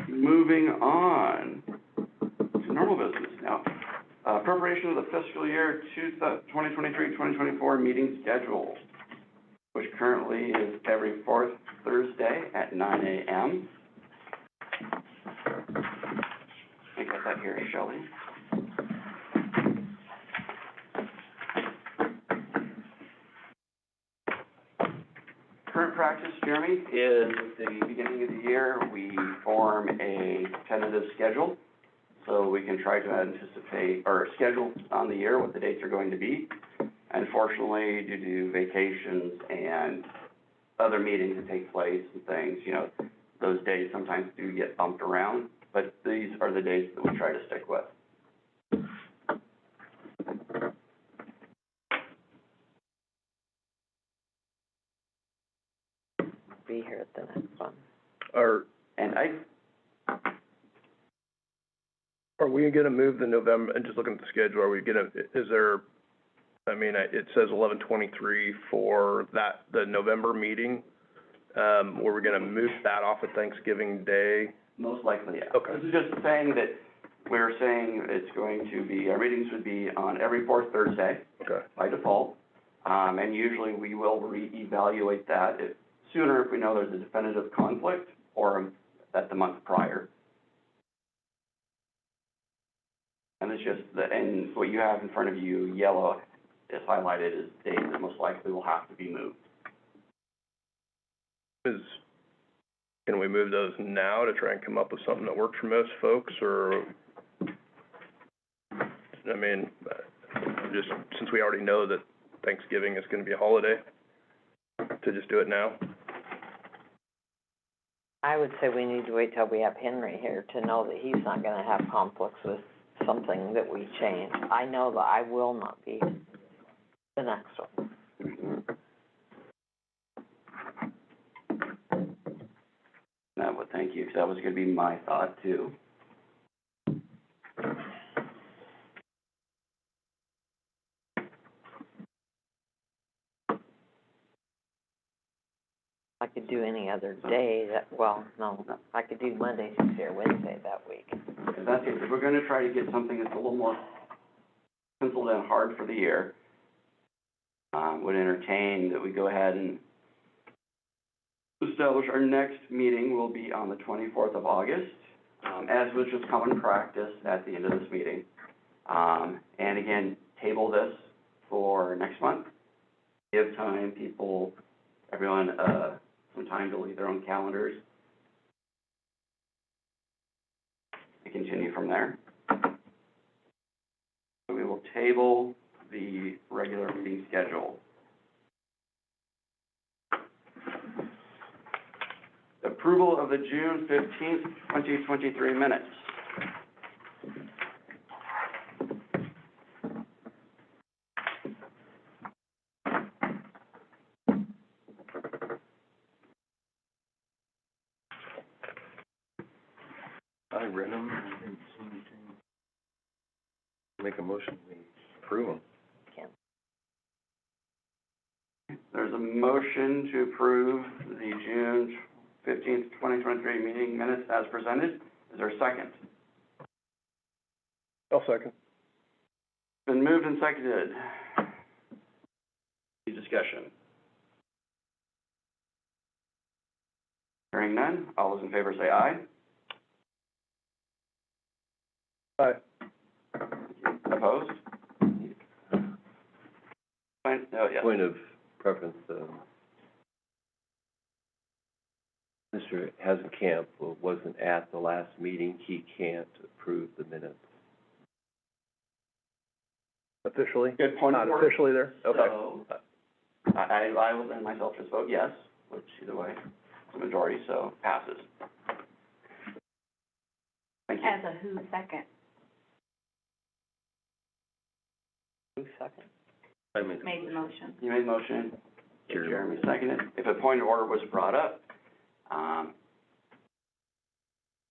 Speaker 7: Moving on to normal business now. Preparation of the fiscal year 2023-2024 meeting schedule, which currently is every fourth Thursday at 9 a.m. I got that here, Shelley. Current practice, Jeremy, is at the beginning of the year, we form a tentative schedule, so we can try to anticipate, or schedule on the year what the dates are going to be. Unfortunately, due to vacations and other meetings that take place and things, you know, those days sometimes do get bumped around, but these are the dates that we try to stick with.
Speaker 8: Be here at the next one.
Speaker 7: And
Speaker 9: Are we gonna move the November, and just looking at the schedule, are we gonna, is there, I mean, it says 11/23 for that, the November meeting. Were we gonna move that off of Thanksgiving Day?
Speaker 7: most likely, yeah.
Speaker 9: Okay.
Speaker 7: This is just saying that we're saying it's going to be, our meetings would be on every fourth Thursday
Speaker 9: Okay.
Speaker 7: by default. And usually we will reevaluate that sooner if we know there's a definitive conflict or at the month prior. And it's just and what you have in front of you, yellow, is highlighted as days that most likely will have to be moved.
Speaker 9: Can we move those now to try and come up with something that works for most folks, or, I mean, just since we already know that Thanksgiving is gonna be a holiday, to just do it now?
Speaker 8: I would say we need to wait till we have Henry here to know that he's not gonna have conflicts with something that we change. I know that I will not be the next one.
Speaker 7: That would, thank you, because that was gonna be my thought too.
Speaker 8: I could do any other day no, I could do Monday, Tuesday, or Wednesday that week.
Speaker 7: If that's it, if we're gonna try to get something that's a little more penciled in hard for the year, would entertain that we go ahead and establish our next meeting will be on the 24th of August, as was just common practice at the end of this meeting. And again, table this for next month, give time, everyone, some time to leave their own calendars, and continue from there. So we will table the regular meeting schedule. Approval of the June 15th, 2023 minutes.
Speaker 1: I read them, I didn't see anything. Make a motion, we approve them.
Speaker 7: There's a motion to approve the June 15th, 2023 meeting minutes as presented. Is there a second?
Speaker 9: I'll second.
Speaker 7: Been moved and seconded. Any discussion? Hearing none, all those in favor say aye.
Speaker 9: Aye.
Speaker 7: Opposed? Fine, oh, yes.
Speaker 10: Point of preference, Mr. Hasenkamp wasn't at the last meeting, he can't approve the minutes.
Speaker 9: Officially?
Speaker 6: Good point.
Speaker 9: Not officially there? Okay.
Speaker 7: So, I will then myself just vote yes, which either way, it's a majority, so passes. Thank you.
Speaker 11: As a who second?
Speaker 8: Who second?
Speaker 1: I made
Speaker 11: Made the motion.
Speaker 7: You made the motion,
Speaker 1: Jeremy.
Speaker 7: Jeremy seconded. If a point of order was brought up,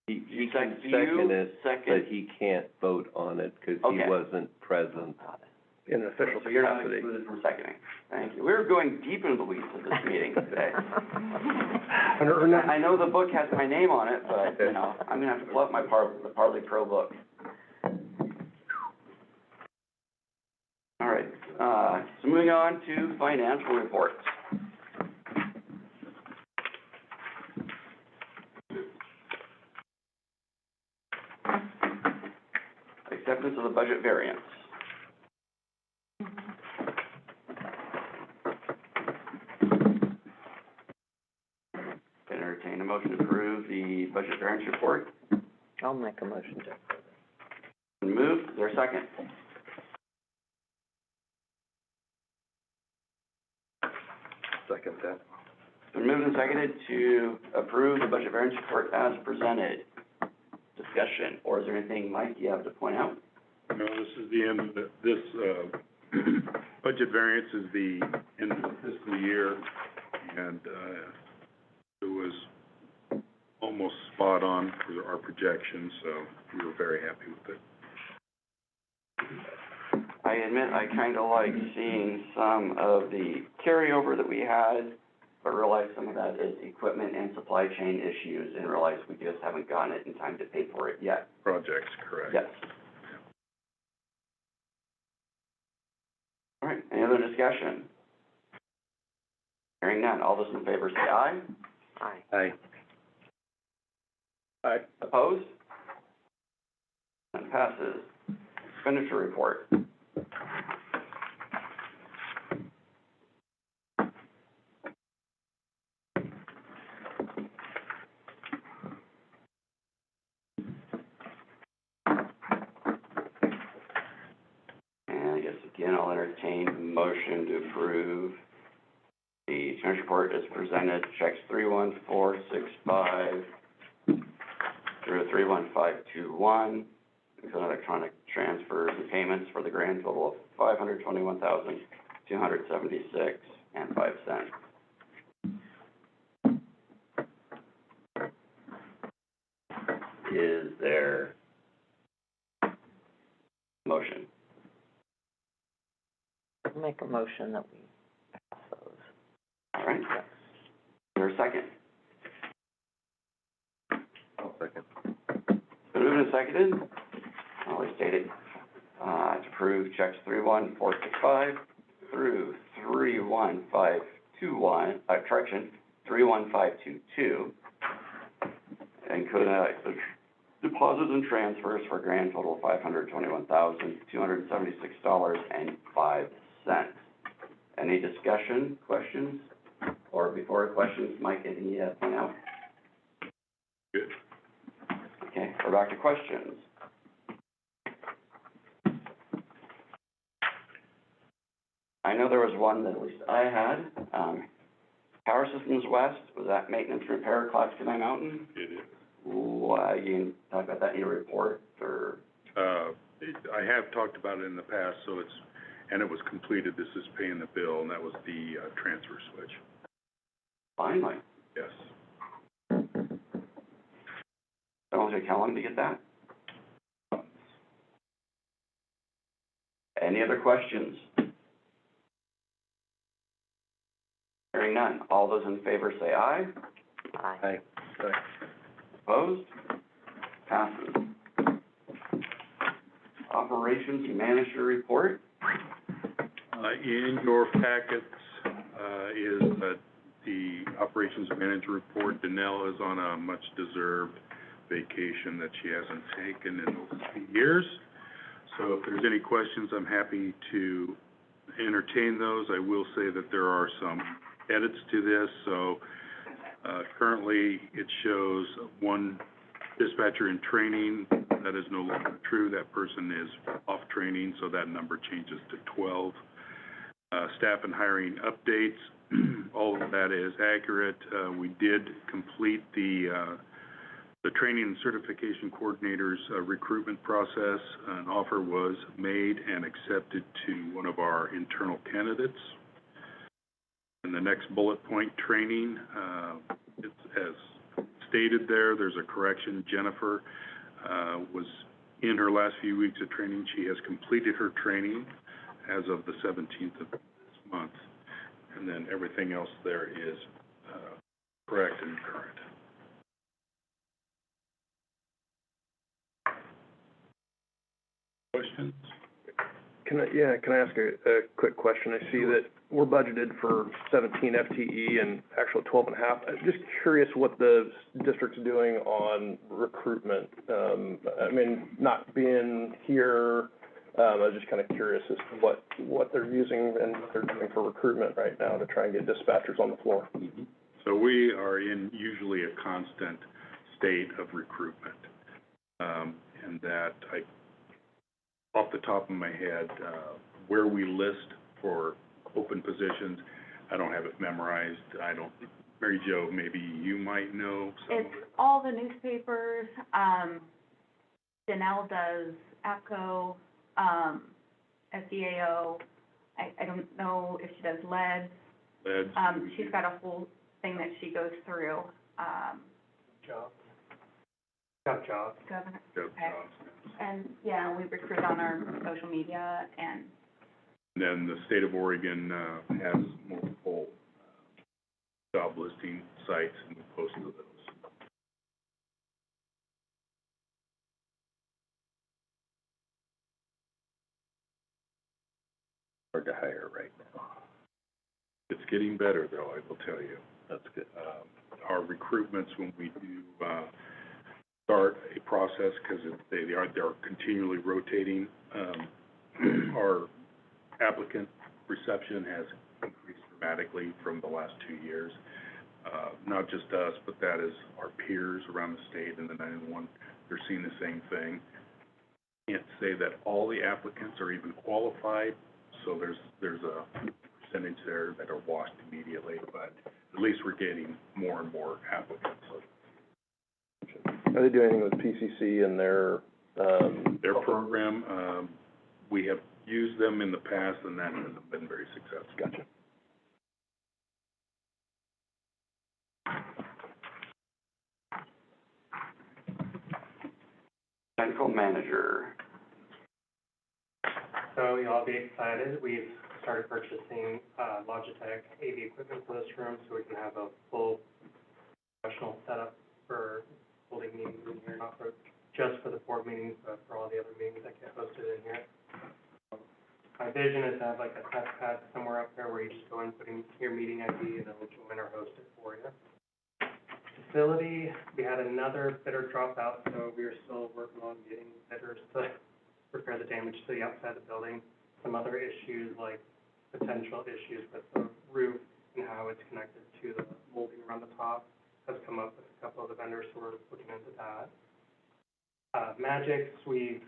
Speaker 10: He
Speaker 7: You
Speaker 10: can
Speaker 7: sec- you
Speaker 10: second it,
Speaker 7: second-
Speaker 10: but he can't vote on it, 'cause he
Speaker 7: Okay.
Speaker 10: wasn't present.
Speaker 9: In an official
Speaker 7: so you're not
Speaker 9: capacity.
Speaker 7: excluded from seconding. Thank you. We're going deep into the weeds of this meeting today. I know the book has my name on it, but, you know, I'm gonna have to pull up my the Parley Pro book. All right, so moving on to financial reports. Acceptance of the budget variance. Entertain a motion to approve the budget variance report.
Speaker 8: I'll make a motion to approve.
Speaker 7: Been moved, is there a second?
Speaker 1: Second that.
Speaker 7: Been moved and seconded to approve the budget variance report as presented. Discussion, or is there anything, Mike, you have to point out?
Speaker 3: No, this is the end of budget variance is the end of the fiscal year, and, it was almost spot on for our projections, so we were very happy with it.
Speaker 7: I admit I kinda like seeing some of the carryover that we had, but realize some of that is equipment and supply chain issues, and realize we just haven't gotten it in time to pay for it yet.
Speaker 3: Projects, correct.
Speaker 7: Yes. All right, any other discussion? Hearing none, all those in favor say aye.
Speaker 8: Aye.
Speaker 1: Aye.
Speaker 9: Aye.
Speaker 7: Opposed? That passes. Expenditure report. And I guess again, I'll entertain a motion to approve the expenditure report as presented, checks 31465 through 31521, including electronic transfers and payments for the grand total of $521,276.05. Is there motion?
Speaker 8: I'll make a motion that we pass those.
Speaker 7: All right. Is there a second?
Speaker 1: I'll second.
Speaker 7: Been moved and seconded, I'll restate it, to approve checks 31465 through 31521, correction, 31522, including, deposits and transfers for a grand total of $521,276.05. Any discussion, questions? Or before questions, Mike, anything you have to point out?
Speaker 3: Good.
Speaker 7: Okay, we're back to questions. I know there was one that at least I had, Power Systems West, was that maintenance repair Clatskanie Mountain?
Speaker 3: It is.
Speaker 7: Why, you can talk about that in your report, or?
Speaker 3: I have talked about it in the past, so and it was completed, this is paying the bill, and that was the, transfer switch,
Speaker 7: Finally,
Speaker 3: yes.
Speaker 7: don't take how long to get that? Any other questions? Hearing none, all those in favor say aye.
Speaker 8: Aye.
Speaker 1: Aye.
Speaker 7: Opposed? Passes. operations manager report.
Speaker 3: In your packets, is the operations manager report. Danelle is on a much-deserved vacation that she hasn't taken in over 2 years. So if there's any questions, I'm happy to entertain those. I will say that there are some edits to this, so, currently it shows one dispatcher in training. That is no longer true. That person is off training, so that number changes to 12. Staff and hiring updates, all of that is accurate. We did complete the training and certification coordinators recruitment process. An offer was made and accepted to one of our internal candidates. And the next bullet point, training, it's as stated there, there's a correction. Jennifer was in her last few weeks of training. She has completed her training as of the 17th of this month. And then everything else there is correct and current. Questions?
Speaker 9: Can I ask a quick question? I see that we're budgeted for 17 FTE and actual 12 and a half. I'm just curious what the district's doing on recruitment. I mean, not being here, I was just kind of curious as to what they're using and what they're doing for recruitment right now to try and get dispatchers on the floor.
Speaker 3: Mm-hmm. So we are in usually a constant state of recruitment. And that off the top of my head, where we list for open positions, I don't have it memorized. Mary Jo, maybe you might know some of
Speaker 11: It's
Speaker 3: it.
Speaker 11: all the newspapers, Danelle does APCO, SDAO, I don't know if she does lead. She's got a whole thing that she goes through,
Speaker 6: Jobs.
Speaker 11: Governor.
Speaker 3: Job
Speaker 11: Okay.
Speaker 3: jobs.
Speaker 11: And, yeah, we recruit on our social media and,
Speaker 3: Then the state of Oregon has multiple job listing sites, and we post to those.
Speaker 1: Hard to hire right now.
Speaker 3: It's getting better, though, I will tell you.
Speaker 1: That's good.
Speaker 3: Our recruitments, when we do start a process, because they're continually rotating, our applicant reception has increased dramatically from the last 2 years. Not just us, but that is our peers around the state and the 911, they're seeing the same thing. Can't say that all the applicants are even qualified, so there's a percentage there that are washed immediately, but at least we're getting more and more applicants.
Speaker 9: Are they doing anything with PCC and their
Speaker 3: program, we have used them in the past, and that hasn't been very successful.
Speaker 9: Gotcha.
Speaker 7: Central manager.
Speaker 6: So you'll all be excited. We've started purchasing, Logitech AV equipment for this room, so we can have a full professional setup for holding meetings in here, not just for the board meetings, but for all the other meetings that get hosted in here. My vision is to have like a test pad somewhere up there where you just go and put in your meeting ID and it'll join or host it for you. Facility, we had another bidder drop out, so we are still working on getting bidders to repair the damage to the outside of the building. Some other issues, like potential issues with the roof and how it's connected to the molding around the top, has come up with a couple of the vendors who are looking into that. Magix, we've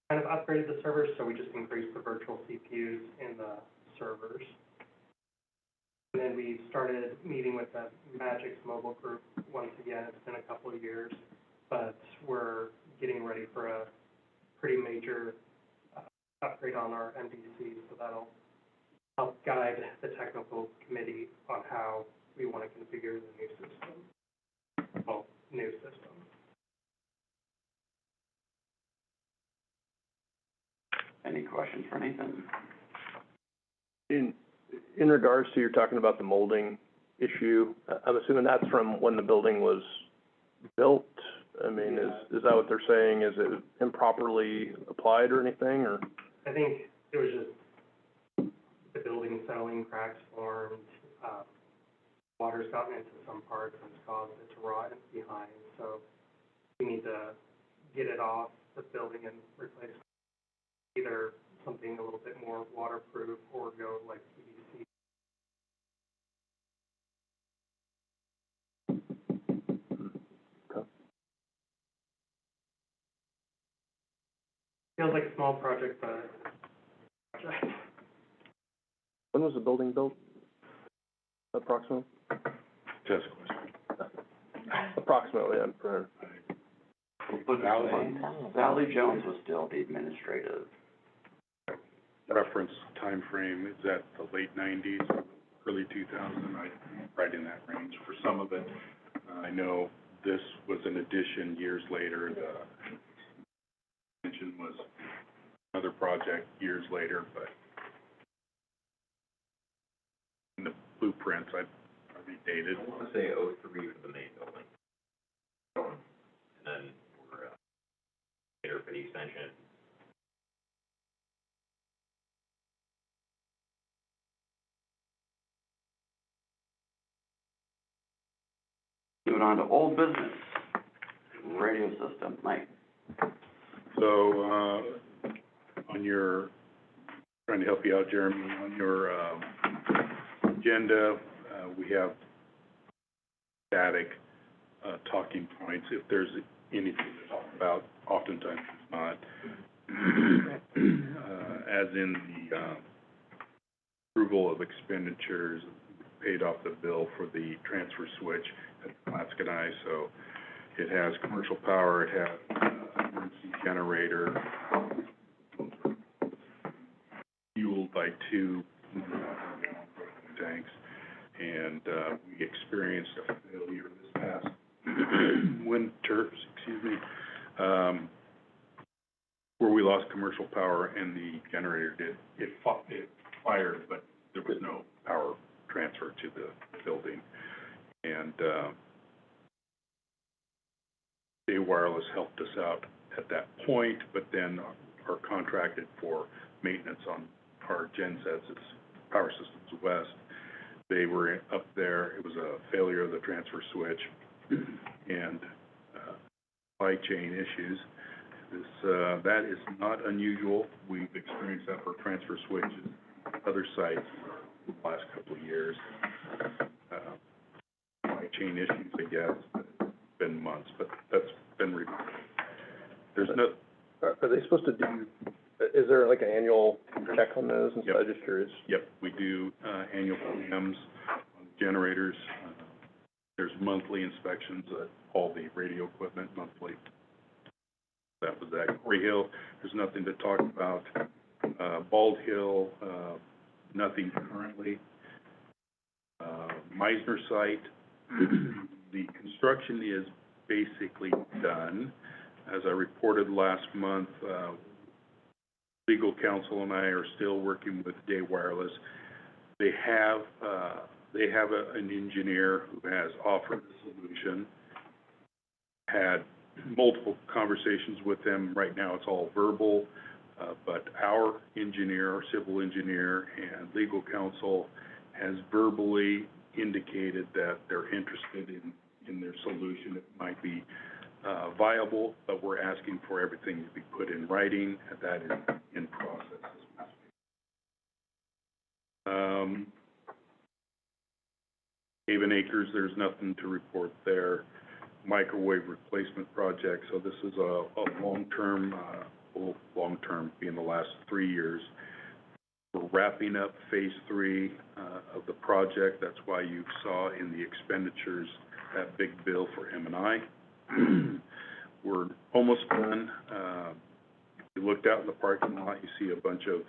Speaker 6: kind of upgraded the servers, so we just increased the virtual CPUs in the servers. And then we started meeting with the Magix mobile group once again. It's been a couple of years, but we're getting ready for a pretty major upgrade on our MDC, so that'll help guide the technical committee on how we want to configure the new system. Well, new system.
Speaker 7: Any questions for Nathan?
Speaker 9: In regards to, you're talking about the molding issue, I'm assuming that's from when the building was built, I mean, is that what they're saying? Is it improperly applied or anything, or?
Speaker 6: I think it was just the building settling, cracks formed, water's gotten into some parts and it's caused it to rot behind, so we need to get it off the building and replace either something a little bit more waterproof or go like PVC. Feels like a small project, but
Speaker 9: When was the building built? Approximately?
Speaker 3: Just a question.
Speaker 9: Approximately, I'm for,
Speaker 7: Valley Jones was still the administrative.
Speaker 3: Reference timeframe, is that the late nineties, early 2000, right in that range for some of it. I know this was an addition years later, the extension was another project years later, but in the blueprints, are they dated?
Speaker 12: I want to say 03 for the main building. And then for, later for the extension.
Speaker 7: Moving on to old business, radio system, Mike.
Speaker 3: So, on your, trying to help you out, Jeremy, on your, agenda, we have static, talking points. If there's anything to talk about, oftentimes it's not. As in the, approval of expenditures, paid off the bill for the transfer switch at Alaskani, so it has commercial power, it has, emergency generator, fueled by 2 tanks, and we experienced a failure this past winter, where we lost commercial power and the generator it fired, but there was no power transfer to the building. And Day Wireless helped us out at that point, but then are contracted for maintenance on our gensets, it's Power Systems West. They were up there, it was a failure of the transfer switch and supply chain issues. That is not unusual. We've experienced that for transfer switches at other sites in the last couple of years. Supply chain issues, I guess, but it's been months, but that's been reported. There's no...
Speaker 9: are they supposed to do, is there like an annual check on those and stuff?
Speaker 3: Yep.
Speaker 9: I'm just curious.
Speaker 3: Yep, we do annual PMs on generators. There's monthly inspections at all the radio equipment monthly. That was at Corey Hill. There's nothing to talk about. Bald Hill, nothing currently. Meisner site, the construction is basically done. As I reported last month, legal counsel and I are still working with Day Wireless. They have an engineer who has offered a solution. Had multiple conversations with them. Right now it's all verbal, but our engineer, our civil engineer and legal counsel has verbally indicated that they're interested in their solution. It might be viable, but we're asking for everything to be put in writing, and that is in process as we speak. Haven Acres, there's nothing to report there. Microwave replacement project, so this is a long-term, being the last 3 years. We're wrapping up phase 3 of the project. That's why you saw in the expenditures that big bill for M&I. We're almost done. If you looked out in the parking lot, you see a bunch of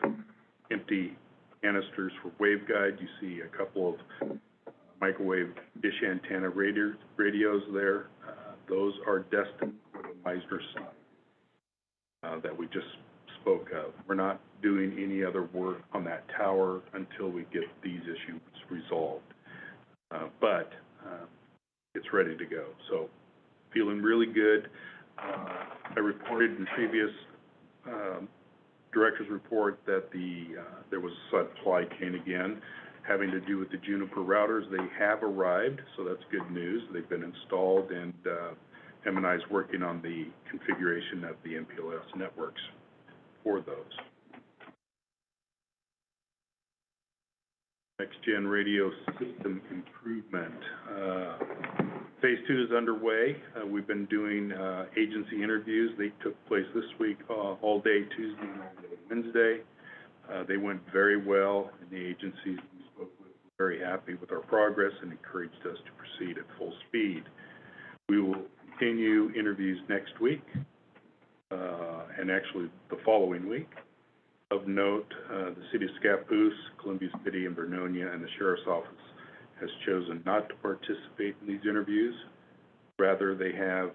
Speaker 3: empty canisters for waveguide. You see a couple of microwave dish antenna radios there. Those are destined for the Meisner site that we just spoke of. We're not doing any other work on that tower until we get these issues resolved. But it's ready to go. So feeling really good. I reported in previous, director's report that there was a supply chain again, having to do with the Juniper routers. They have arrived, so that's good news. They've been installed, and M&I is working on the configuration of the MPLS networks for those. Next-gen radio system improvement. Phase 2 is underway. We've been doing agency interviews. They took place this week, all day Tuesday and all day Wednesday. They went very well, and the agencies we spoke with were very happy with our progress and encouraged us to proceed at full speed. We will continue interviews next week, and actually the following week. Of note, the City of Scappoose, Columbia City, and Vernonia, and the Sheriff's Office has chosen not to participate in these interviews. Rather, they have,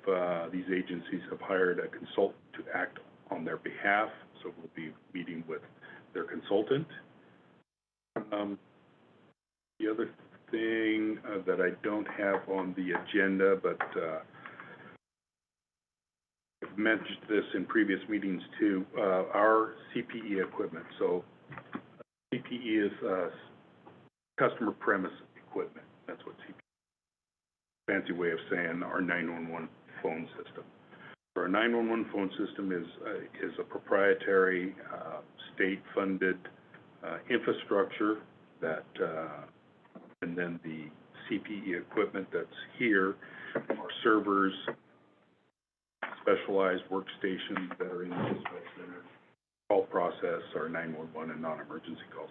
Speaker 3: these agencies have hired a consultant to act on their behalf, so we'll be meeting with their consultant. The other thing that I don't have on the agenda, but I've mentioned this in previous meetings too, our CPE equipment. So CPE is customer premise equipment. That's what CPE is. Fancy way of saying our 911 phone system. So our 911 phone system is a proprietary state-funded infrastructure that, and then the CPE equipment that's here are servers, specialized workstations that are in the dispatch center, call process, our 911 and non-emergency calls.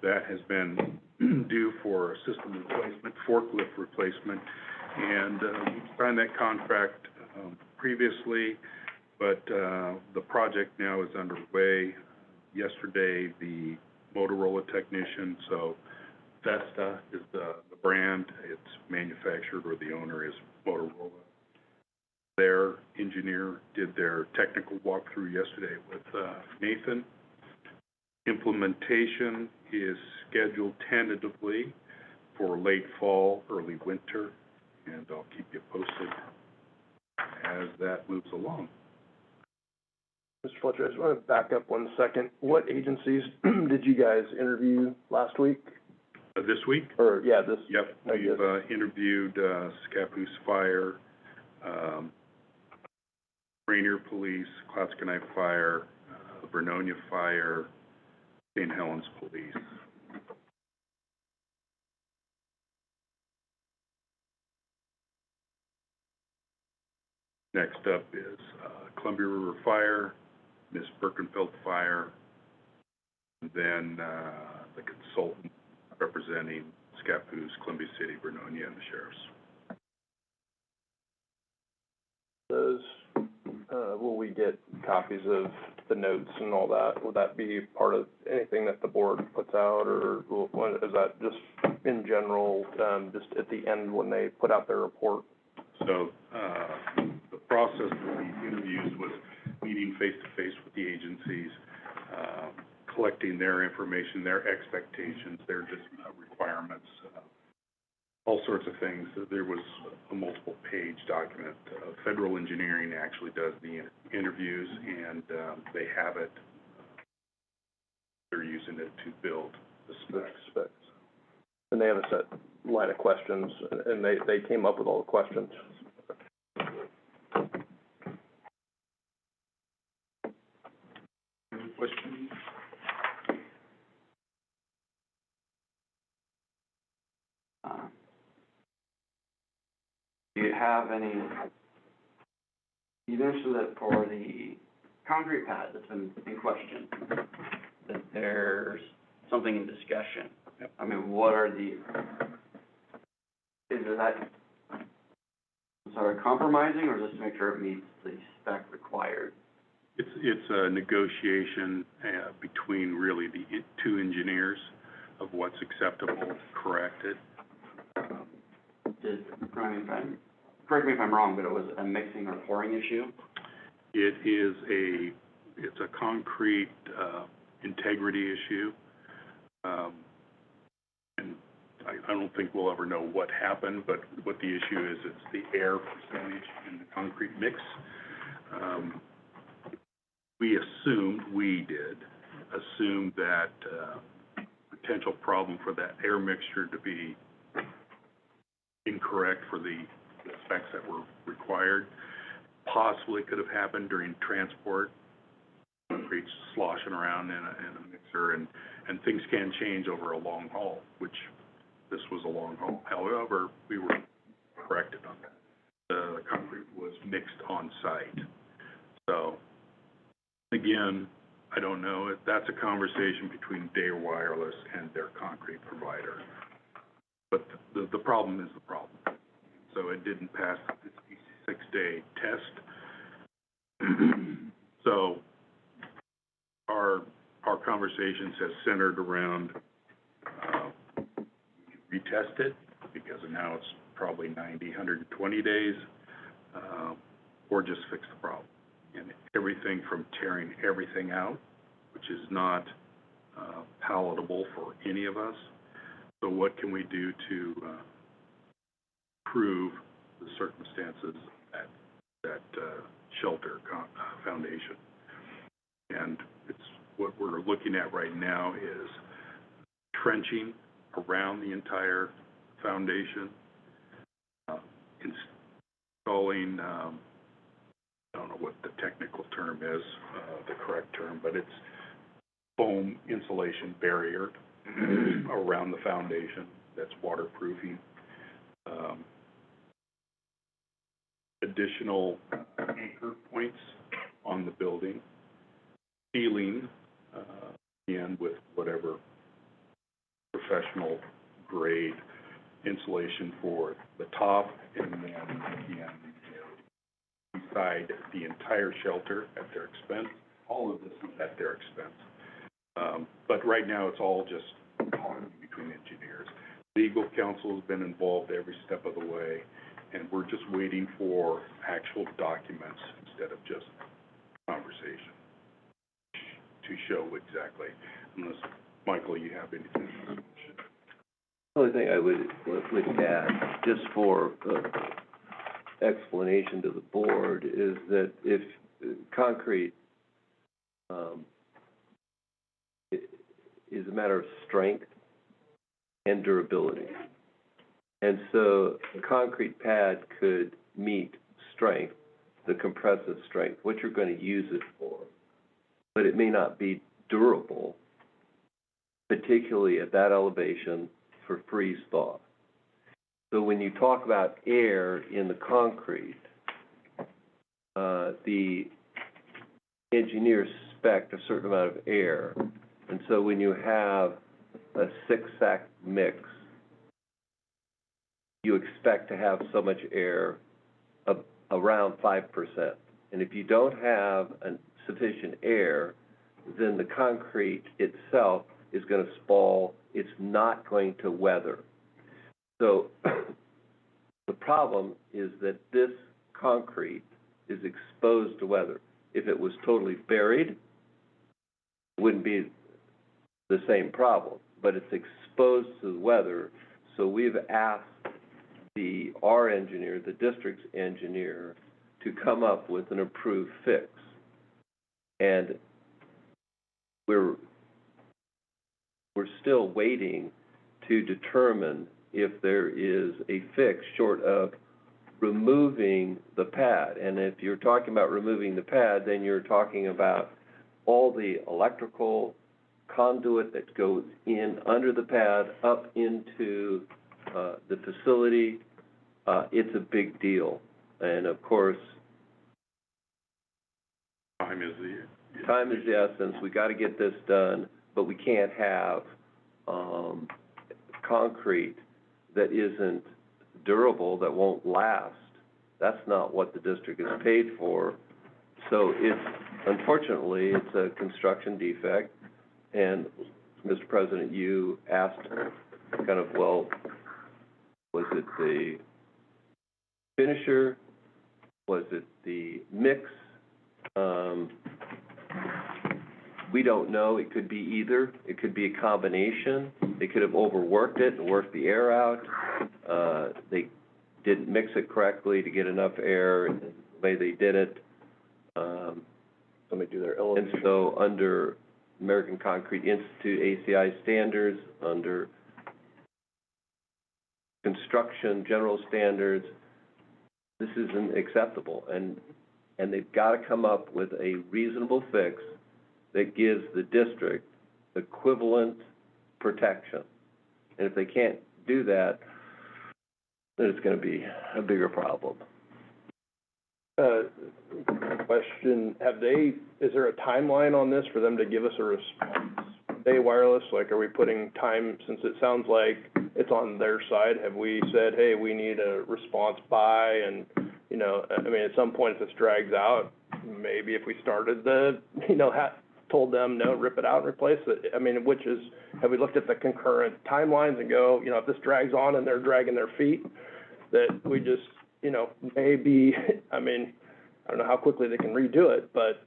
Speaker 3: That has been due for a system replacement, forklift replacement, and we signed that contract previously, but the project now is underway. Yesterday, the Motorola technician, so Vesta is the brand, it's manufactured, or the owner is Motorola. Their engineer did their technical walkthrough yesterday with Nathan. Implementation is scheduled tentatively for late fall, early winter, and I'll keep you posted as that moves along.
Speaker 9: Mr. Fletcher, I just want to back up 1 second. What agencies did you guys interview last week?
Speaker 3: This week?
Speaker 9: Or, yeah, this?
Speaker 3: Yep, we've interviewed Scappoose Fire, Rainier Police, Clatskanie Fire, Vernonia Fire, St. Helens Police. Next up is Columbia River Fire, Miss Birkenfeld Fire, and then the consultant representing Scappoose, Columbia City, Vernonia, and the sheriffs.
Speaker 9: Those, will we get copies of the notes and all that? Would that be part of anything that the board puts out, or is that just in general, just at the end when they put out their report?
Speaker 3: So, the process of these interviews was meeting face-to-face with the agencies, collecting their information, their expectations, their requirements, all sorts of things. So there was a multiple-page document. Federal Engineering actually does the interviews, and they have it. They're using it to build the specs.
Speaker 9: And they have a set line of questions, and they came up with all the questions.
Speaker 3: Any questions?
Speaker 7: Do you have any, you mentioned that for the concrete pad that's been in question, that there's something in discussion.
Speaker 3: Yep.
Speaker 7: I mean, what are the, is that, compromising, or just to make sure it meets the spec required?
Speaker 3: It's a negotiation between really the two engineers of what's acceptable, corrected.
Speaker 7: Correct me if I'm wrong, but it was a mixing or pouring issue?
Speaker 3: It's a concrete integrity issue. And I don't think we'll ever know what happened, but what the issue is, it's the air percentage in the concrete mix. We did assume that, potential problem for that air mixture to be incorrect for the specs that were required. Possibly could have happened during transport, concrete sloshing around in a mixer, and things can change over a long haul, which this was a long haul. However, we were corrected on that. The concrete was mixed on site. So, again, I don't know, that's a conversation between Dare Wireless and their concrete provider. But the problem is the problem. So it didn't pass the 56-day test. So our conversations have centered around retest it, because now it's probably 90, 120 days, or just fix the problem. And everything from tearing everything out, which is not palatable for any of us. So what can we do to improve the circumstances at that shelter foundation? And it's what we're looking at right now is trenching around the entire foundation, installing, I don't know what the technical term is, the correct term, but it's foam insulation barrier around the foundation that's waterproofing. Additional anchor points on the building, sealing, again, with whatever professional grade insulation for the top, and then again, beside the entire shelter at their expense. All of this is at their expense. But right now, it's all just talking between engineers. Legal counsel has been involved every step of the way, and we're just waiting for actual documents instead of just conversation to show exactly. Unless, Michael, you have anything else?
Speaker 10: The only thing I would add, just for explanation to the board, is that if concrete is a matter of strength and durability. And so a concrete pad could meet strength, the compressive strength, what you're going to use it for, but it may not be durable, particularly at that elevation for freeze thaw. So when you talk about air in the concrete, the engineers spec a certain amount of air. And so when you have a 6-sack mix, you expect to have so much air around 5%. And if you don't have sufficient air, then the concrete itself is going to spall. It's not going to weather. So the problem is that this concrete is exposed to weather. If it was totally buried, it wouldn't be the same problem, but it's exposed to the weather. So we've asked our engineer, the district's engineer, to come up with an approved fix. And we're still waiting to determine if there is a fix short of removing the pad. And if you're talking about removing the pad, then you're talking about all the electrical conduit that goes in under the pad up into the facility. It's a big deal. And of course,
Speaker 3: Time is
Speaker 10: the essence. We got to get this done, but we can't have concrete that isn't durable, that won't last. That's not what the district is paid for. So unfortunately, it's a construction defect. And Mr. President, you asked kind of, well, was it the finisher? Was it the mix? We don't know. It could be either. It could be a combination. They could have overworked it and worked the air out. They didn't mix it correctly to get enough air in the way they did it.
Speaker 9: Somebody do their
Speaker 10: And
Speaker 9: elevation.
Speaker 10: so, under American Concrete Institute, ACI standards, under construction general standards, this isn't acceptable. And they've got to come up with a reasonable fix that gives the district equivalent protection. And if they can't do that, then it's gonna be a bigger problem.
Speaker 9: Question, is there a timeline on this for them to give us a response? Day Wireless, like, are we putting time, since it sounds like it's on their side, have we said, hey, we need a response by, and, you know, I mean, at some point, if this drags out, maybe if we started told them, no, rip it out and replace it, I mean, have we looked at the concurrent timelines and go, you know, if this drags on and they're dragging their feet, that we just, you know, maybe, I mean, I don't know how quickly they can redo it, but,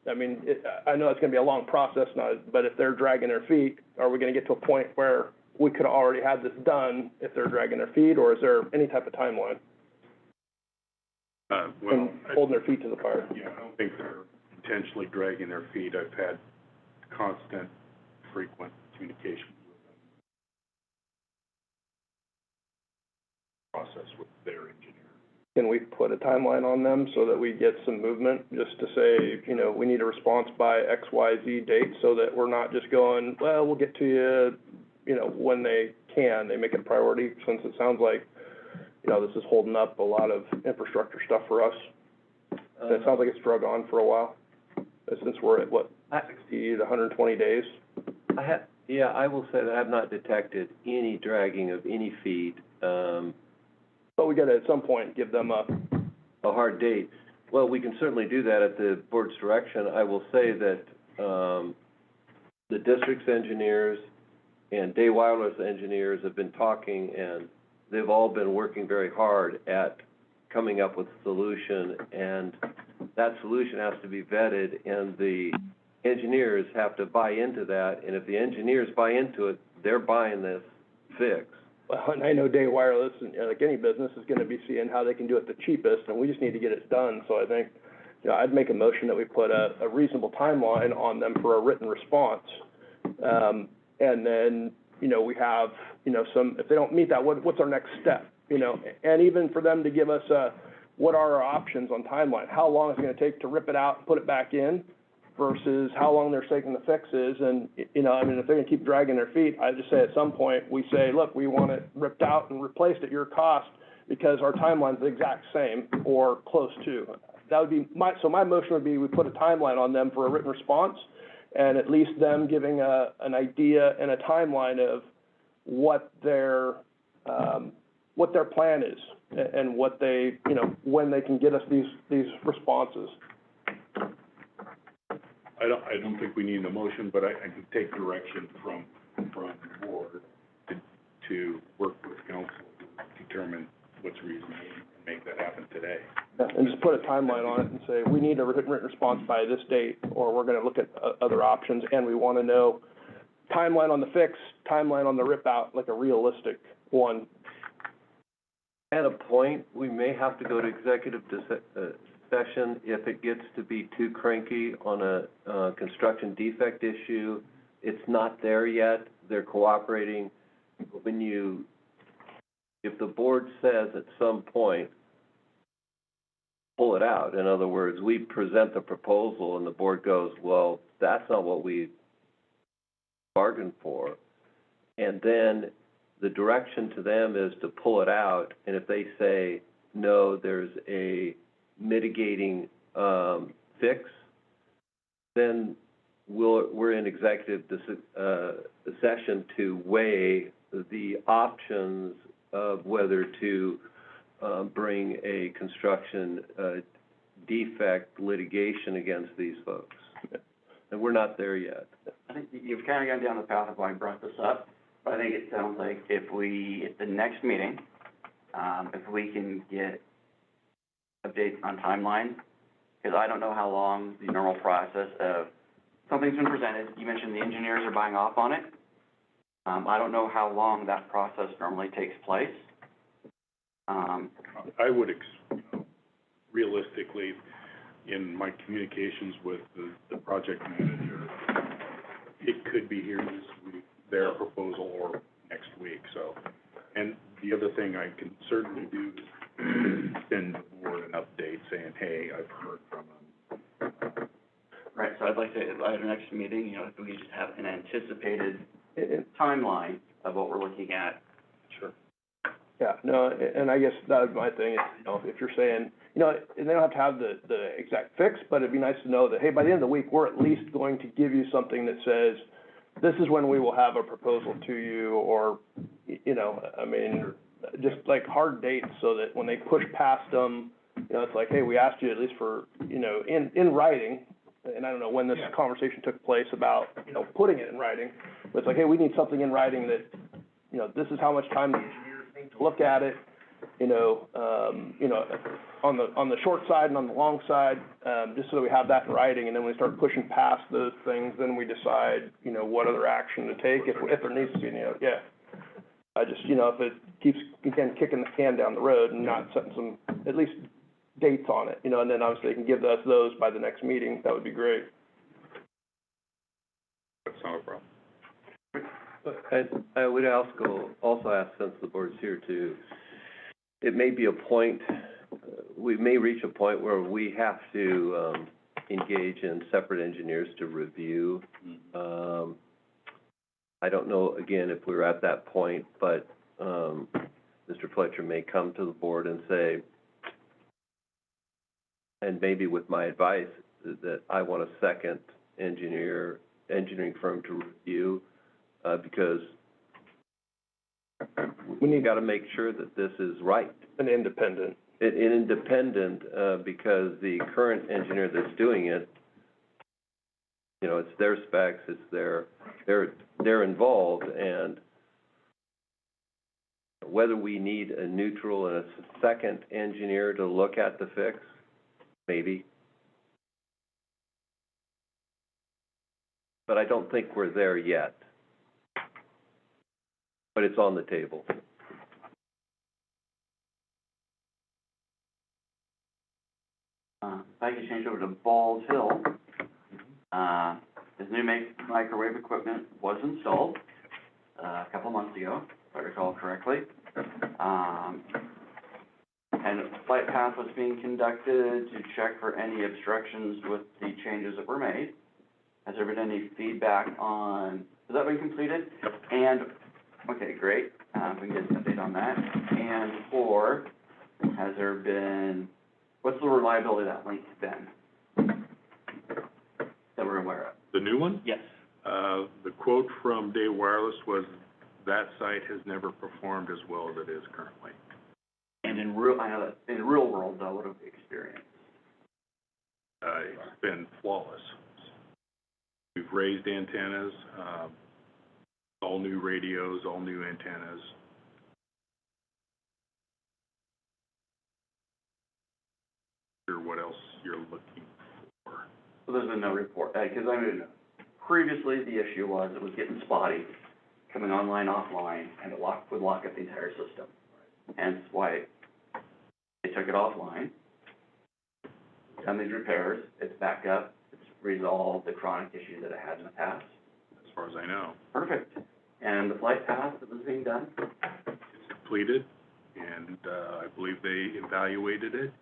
Speaker 9: I mean, I know it's gonna be a long process now, but if they're dragging their feet, are we gonna get to a point where we could have already had this done if they're dragging their feet, or is there any type of timeline?
Speaker 3: Well,
Speaker 9: Holding their feet to the fire?
Speaker 3: yeah, I don't think they're intentionally dragging their feet. I've had constant, frequent communication with them. Process with their engineer.
Speaker 9: Can we put a timeline on them so that we get some movement, just to say, you know, we need a response by X, Y, Z date, so that we're not just going, well, we'll get to you, you know, when they can, they make it a priority, since it sounds like, you know, this is holding up a lot of infrastructure stuff for us. And it sounds like it's drug on for a while, since we're at, what, 60 to 120 days?
Speaker 10: I will say that I have not detected any dragging of any feet,
Speaker 9: But we gotta, at some point, give them a
Speaker 10: hard date. Well, we can certainly do that at the board's direction. I will say that, the district's engineers and Day Wireless engineers have been talking, and they've all been working very hard at coming up with a solution, and that solution has to be vetted, and the engineers have to buy into that, and if the engineers buy into it, they're buying this fix.
Speaker 9: Well, and I know Day Wireless, and, you know, like any business, is gonna be seeing how they can do it the cheapest, and we just need to get it done. So I think, you know, I'd make a motion that we put a reasonable timeline on them for a written response. And then, you know, we have, you know, if they don't meet that, what's our next step? You know, and even for them to give us what are our options on timeline? How long is it gonna take to rip it out and put it back in versus how long they're taking the fixes? And, you know, I mean, if they're gonna keep dragging their feet, I just say at some point, we say, look, we want it ripped out and replaced at your cost because our timeline's the exact same or close to. That would be my motion would be we put a timeline on them for a written response, and at least them giving an idea and a timeline of what their plan is and what they, you know, when they can get us these responses.
Speaker 3: I don't think we need a motion, but I can take direction from the board to work with council to determine what's reasonable and make that happen today.
Speaker 9: And just put a timeline on it and say, we need a written response by this date, or we're gonna look at other options, and we wanna know timeline on the fix, timeline on the rip out, like a realistic one.
Speaker 10: At a point, we may have to go to executive session if it gets to be too cranky on a construction defect issue. It's not there yet, they're cooperating. If the board says at some point, pull it out, in other words, we present the proposal and the board goes, well, that's not what we bargained for, and then the direction to them is to pull it out, and if they say, no, there's a mitigating fix, then we're in executive session to weigh the options of whether to bring a construction defect litigation against these folks. And we're not there yet.
Speaker 7: I think you've kind of gone down the path of why I brought this up, but I think it sounds like if we, at the next meeting, if we can get updates on timeline, because I don't know how long the normal process of something's been presented, you mentioned the engineers are buying off on it. I don't know how long that process normally takes place.
Speaker 3: I would realistically, in my communications with the project manager, it could be here this week, their proposal, or next week, so. And the other thing I can certainly do is send the board an update saying, hey, I've heard from them.
Speaker 7: Right, so I'd like to, at our next meeting, if we just have an anticipated timeline of what we're looking at.
Speaker 9: Sure. Yeah, no, and I guess that was my thing, is, if you're saying, and they don't have to have the exact fix, but it'd be nice to know that, hey, by the end of the week, we're at least going to give you something that says, this is when we will have a proposal to you, or, I mean, just like hard dates, so that when they push past them, it's like, hey, we asked you at least for, in writing, and I don't know when this conversation took place about, putting it in writing, but it's like, hey, we need something in writing that, this is how much time the engineers need to look at it, on the short side and on the long side, just so that we have that in writing, and then when we start pushing past those things, then we decide, what other action to take, if there needs to be, I just, if it keeps, again, kicking the can down the road and not setting some, at least dates on it, and then obviously they can give us those by the next meeting, that would be great.
Speaker 3: That's not a problem.
Speaker 10: I would also ask, since the board's here too, it may be a point, we may reach a point where we have to, engage in separate engineers to review. I don't know, again, if we're at that point, but, Mr. Fletcher may come to the board and say, and maybe with my advice, that I want a second engineering firm to review, because we gotta make sure that this is right.
Speaker 9: An independent.
Speaker 10: Independent, because the current engineer that's doing it, it's their specs, it's they're involved, and whether we need a neutral and a second engineer to look at the fix, maybe. But I don't think we're there yet. But it's on the table.
Speaker 7: If I could change over to Bald Hill, this new microwave equipment was installed, a couple months ago, if I recall correctly. And a flight path was being conducted to check for any obstructions with the changes that were made. Has there been any feedback on, has that been completed? And, okay, great, we can get an update on that. And, or, has there been, what's the reliability of that link been? That we're aware of?
Speaker 3: The new one?
Speaker 7: Yes.
Speaker 3: The quote from Day Wireless was, that site has never performed as well as it is currently.
Speaker 7: And in real world, though, what have we experienced?
Speaker 3: It's been flawless. We've raised antennas, all new radios, all new antennas. Sure, what else you're looking for?
Speaker 7: So there's been no report, because previously the issue was it was getting spotty, coming online, offline, and it would lock up the entire system. Hence why they took it offline, done these repairs, it's back up, it's resolved the chronic issue that it had in the past.
Speaker 3: As far as I know.
Speaker 7: Perfect. And the flight path that was being done?
Speaker 3: It's completed, and I believe they evaluated it,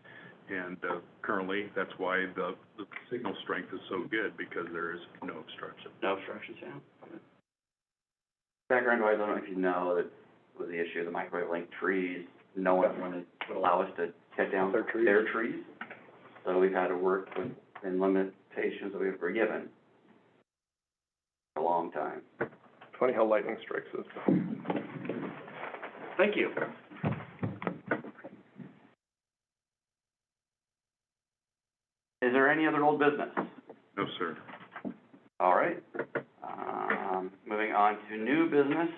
Speaker 3: and currently, that's why the signal strength is so good, because there is no obstruction.
Speaker 7: No obstructions, yeah. Background-wise, I don't know if you know, that was the issue of the microwave link trees. No one would allow us to cut down their trees. So we've had to work within limitations that we were given for a long time.
Speaker 9: Funny how lightning strikes us.
Speaker 7: Thank you. Is there any other old business?
Speaker 3: No, sir.
Speaker 7: All right. Moving on to new business,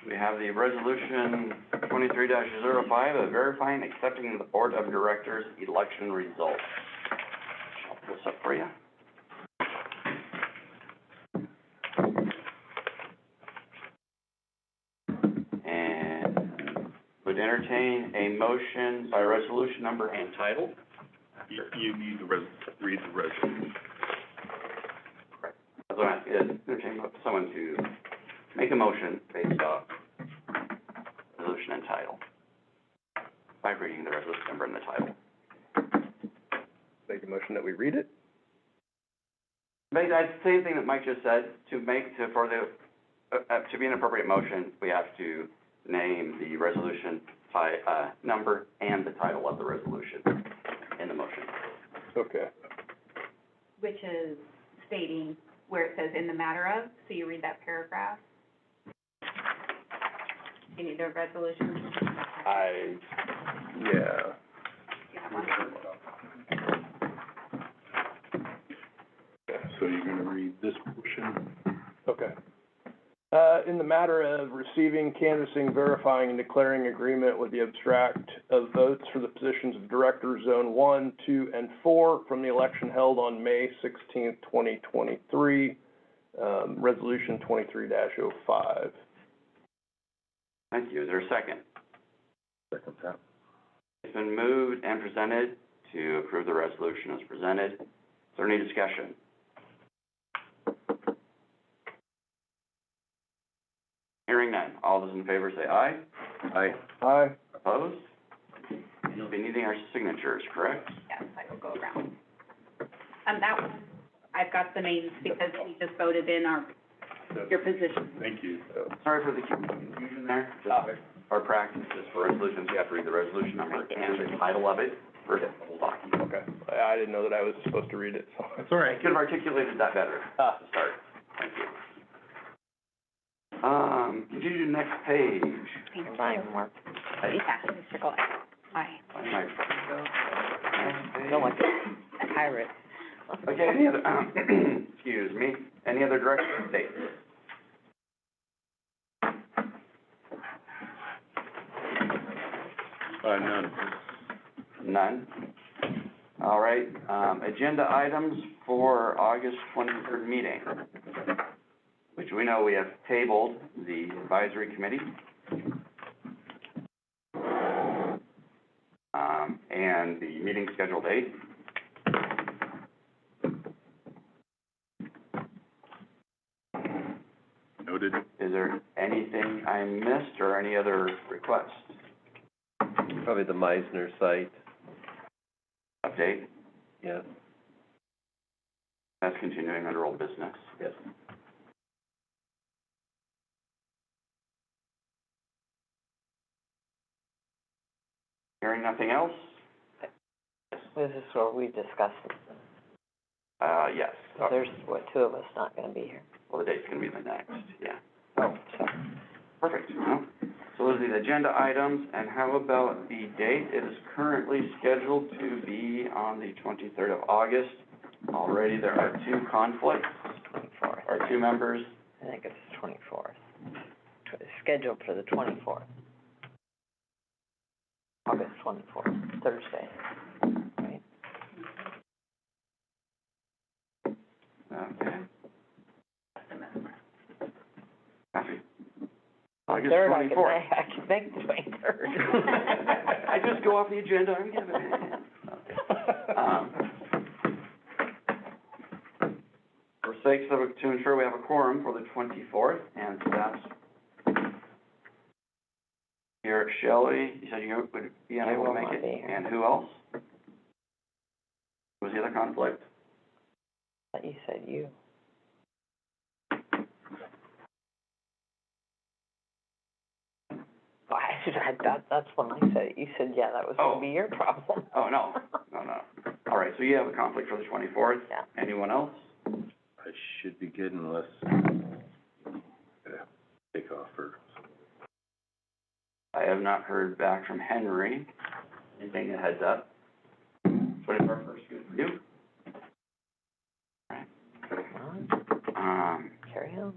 Speaker 7: we have the resolution 23-05 of verifying and accepting the Board of Directors election results. I'll pull this up for you. Would entertain a motion by resolution number and title.
Speaker 3: You need to read the resolution.
Speaker 7: That's what I'm asking, is entertain someone to make a motion based off resolution and title. By reading the resolution number and the title.
Speaker 9: Make a motion that we read it?
Speaker 7: I'd say the thing that Mike just said, to be an appropriate motion, we have to name the resolution number and the title of the resolution in the motion.
Speaker 9: Okay.
Speaker 11: Which is stating where it says in the matter of, so you read that paragraph. You need a resolution.
Speaker 9: Yeah.
Speaker 11: You have one.
Speaker 3: So you're gonna read this portion?
Speaker 9: Okay. In the matter of receiving, canvassing, verifying, and declaring agreement with the abstract of votes for the positions of Director Zone 1, 2, and 4 from the election held on May 16th, 2023, Resolution 23-05.
Speaker 7: Thank you. Is there a second?
Speaker 1: Second that.
Speaker 7: It's been moved and presented to approve the resolution as presented. Is there any discussion? Hearing none. All those in favor say aye.
Speaker 1: Aye.
Speaker 9: Aye.
Speaker 7: Opposed? You'll be needing our signatures, correct?
Speaker 11: Yes, I will go around. That one, I've got the names because we just voted in your position.
Speaker 3: Thank you.
Speaker 7: Sorry for the confusion there. Just our practice is for resolutions, you have to read the resolution number and the title of it for the whole document.
Speaker 9: Okay. I didn't know that I was supposed to read it, so.
Speaker 1: That's all right.
Speaker 7: I could have articulated that better to start. Thank you. Continue to the next page.
Speaker 8: Fine, Mark.
Speaker 11: Yeah, circle it. Aye.
Speaker 8: Feel like a pirate.
Speaker 7: Okay, any other, excuse me, any other director updates?
Speaker 3: None.
Speaker 7: None? All right, agenda items for August 23rd meeting, which we know we have tabled the advisory committee. And the meeting schedule date.
Speaker 3: Noted.
Speaker 7: Is there anything I missed or any other requests?
Speaker 10: Probably the Meisner site,
Speaker 7: Update?
Speaker 10: yeah.
Speaker 7: That's continuing under old business.
Speaker 10: Yes.
Speaker 7: Hearing nothing else?
Speaker 8: This is where we discussed it.
Speaker 7: Yes.
Speaker 8: There's, two of us not gonna be here.
Speaker 7: Well, the date's gonna be the next, yeah.
Speaker 8: Oh, so.
Speaker 7: Perfect. Well, so those are the agenda items, and how about the date? It is currently scheduled to be on the 23rd of August. Already there are two conflicts,
Speaker 8: 24th.
Speaker 7: or two members.
Speaker 8: I think it's the 24th. Scheduled for the 24th. August 24th, Thursday, right?
Speaker 7: Okay. Copy. August
Speaker 8: Third,
Speaker 7: 24th.
Speaker 8: I can make the 23rd.
Speaker 7: I just go off the agenda and give it. For sakes of, to ensure we have a quorum for the 24th, and staff's here, Shelley, you said you would be unable to
Speaker 8: will
Speaker 7: make
Speaker 8: not
Speaker 7: it?
Speaker 8: be here.
Speaker 7: And who else? Who was the other conflict?
Speaker 8: But you said you. I thought, that's when I said it. You said, yeah, that was gonna be your problem.
Speaker 7: Oh, no. All right, so you have a conflict for the 24th?
Speaker 8: Yeah.
Speaker 7: Anyone else?
Speaker 1: I should be good unless, take off or.
Speaker 7: I have not heard back from Henry. Anything that heads up? 24th first, good for you?
Speaker 8: Carry on.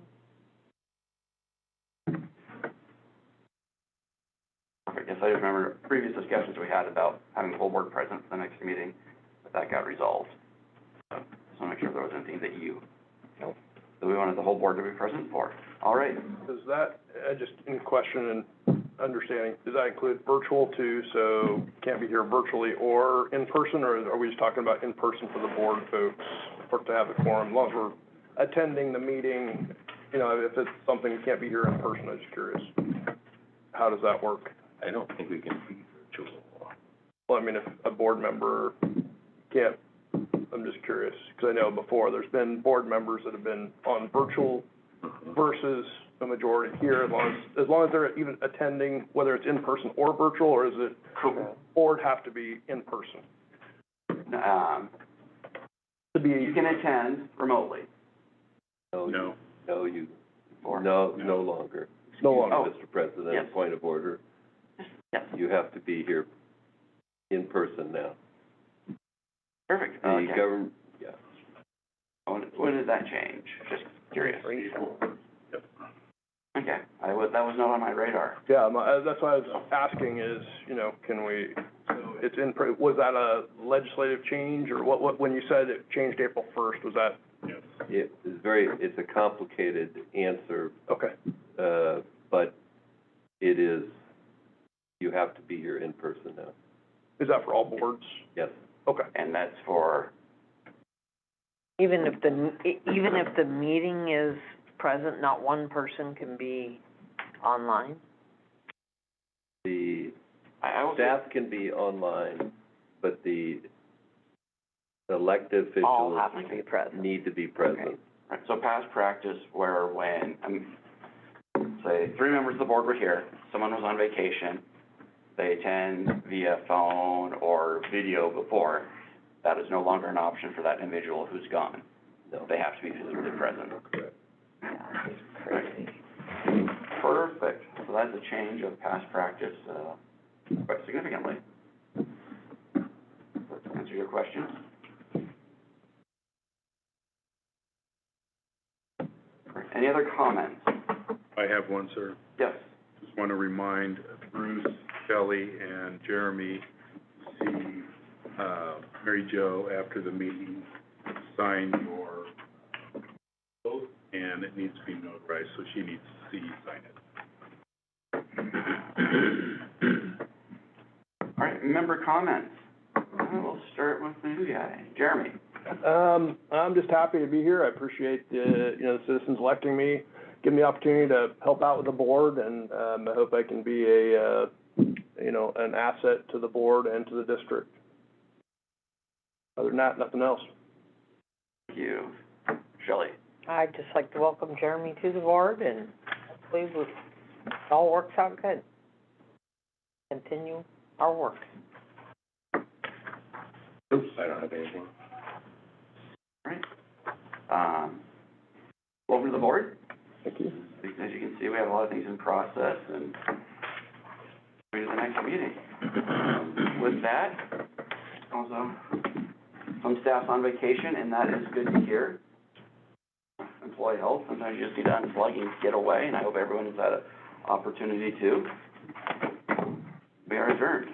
Speaker 7: Perfect. Yes, I just remember previous discussions we had about having the whole board present for the next meeting, but that got resolved. So, just want to make sure there was anything that that we wanted the whole board to be present for. All right.
Speaker 9: Does that, just in question, and understanding, does that include virtual too, so can't be here virtually or in person, or are we just talking about in person for the board folks, for to have a quorum, as long as we're attending the meeting, you know, if it's something we can't be here in person, I'm just curious, how does that work?
Speaker 1: I don't think we can be virtual.
Speaker 9: Well, I mean, if a board member can't, I'm just curious, because I know before, there's been board members that have been on virtual versus the majority here, as long as they're even attending, whether it's in person or virtual, or is it, board have to be in person? To be,
Speaker 7: You can attend remotely.
Speaker 3: No.
Speaker 10: No, you,
Speaker 7: Or-
Speaker 10: no longer.
Speaker 9: no longer.
Speaker 7: Oh.
Speaker 10: Mr. President,
Speaker 7: Yes.
Speaker 10: point of order.
Speaker 7: Yes.
Speaker 10: You have to be here in person now.
Speaker 7: Perfect,
Speaker 10: The
Speaker 7: okay.
Speaker 10: government, yeah.
Speaker 7: When did that change? Just curious.
Speaker 3: Yep.
Speaker 7: Okay, that was not on my radar.
Speaker 9: Yeah, that's why I was asking is, you know, can we, so it's was that a legislative change, or what, when you said it changed April first, was that,
Speaker 3: Yes.
Speaker 10: It's a complicated answer,
Speaker 9: okay,
Speaker 10: but it is, you have to be here in person now.
Speaker 9: is that for all boards?
Speaker 10: Yes.
Speaker 9: Okay,
Speaker 7: And that's for,
Speaker 8: Even if the meeting is present, not one person can be online?
Speaker 10: The
Speaker 7: I will say,
Speaker 10: staff can be online, but the elected
Speaker 8: All
Speaker 10: officials
Speaker 8: have to be present.
Speaker 10: need to be present.
Speaker 7: right, so past practice where when, say, 3 members of the board were here, someone was on vacation, they attend via phone or video before, that is no longer an option for that individual who's gone.
Speaker 10: No.
Speaker 7: They have to be physically present.
Speaker 10: Correct.
Speaker 8: Yeah, it's crazy.
Speaker 7: Perfect, so that's a change of past practice, quite significantly. Does that answer your question? Any other comments?
Speaker 3: I have one, sir.
Speaker 7: Yes.
Speaker 3: Just want to remind Bruce, Shelley, and Jeremy to see, Mary Jo after the meeting, sign your oath, and it needs to be notarized, so she needs to see you sign it.
Speaker 7: All right, member comments. We'll start with the new guy, Jeremy.
Speaker 9: I'm just happy to be here, I appreciate the, you know, the citizens electing me, giving me the opportunity to help out with the board, and, I hope I can be a, you know, an asset to the board and to the district. Other than that, nothing else.
Speaker 7: Thank you. Shelley.
Speaker 8: I'd just like to welcome Jeremy to the board, and hopefully it all works out good. Continue our work.
Speaker 1: Oops, I don't have anything.
Speaker 7: All right. Welcome to the board.
Speaker 9: Thank you.
Speaker 7: As you can see, we have a lot of things in process, and moving to the next meeting. With that, also, some staff's on vacation, and that is good to hear. Employee health, sometimes you just need to unplug and get away, and I hope everyone has had an opportunity to. We are adjourned.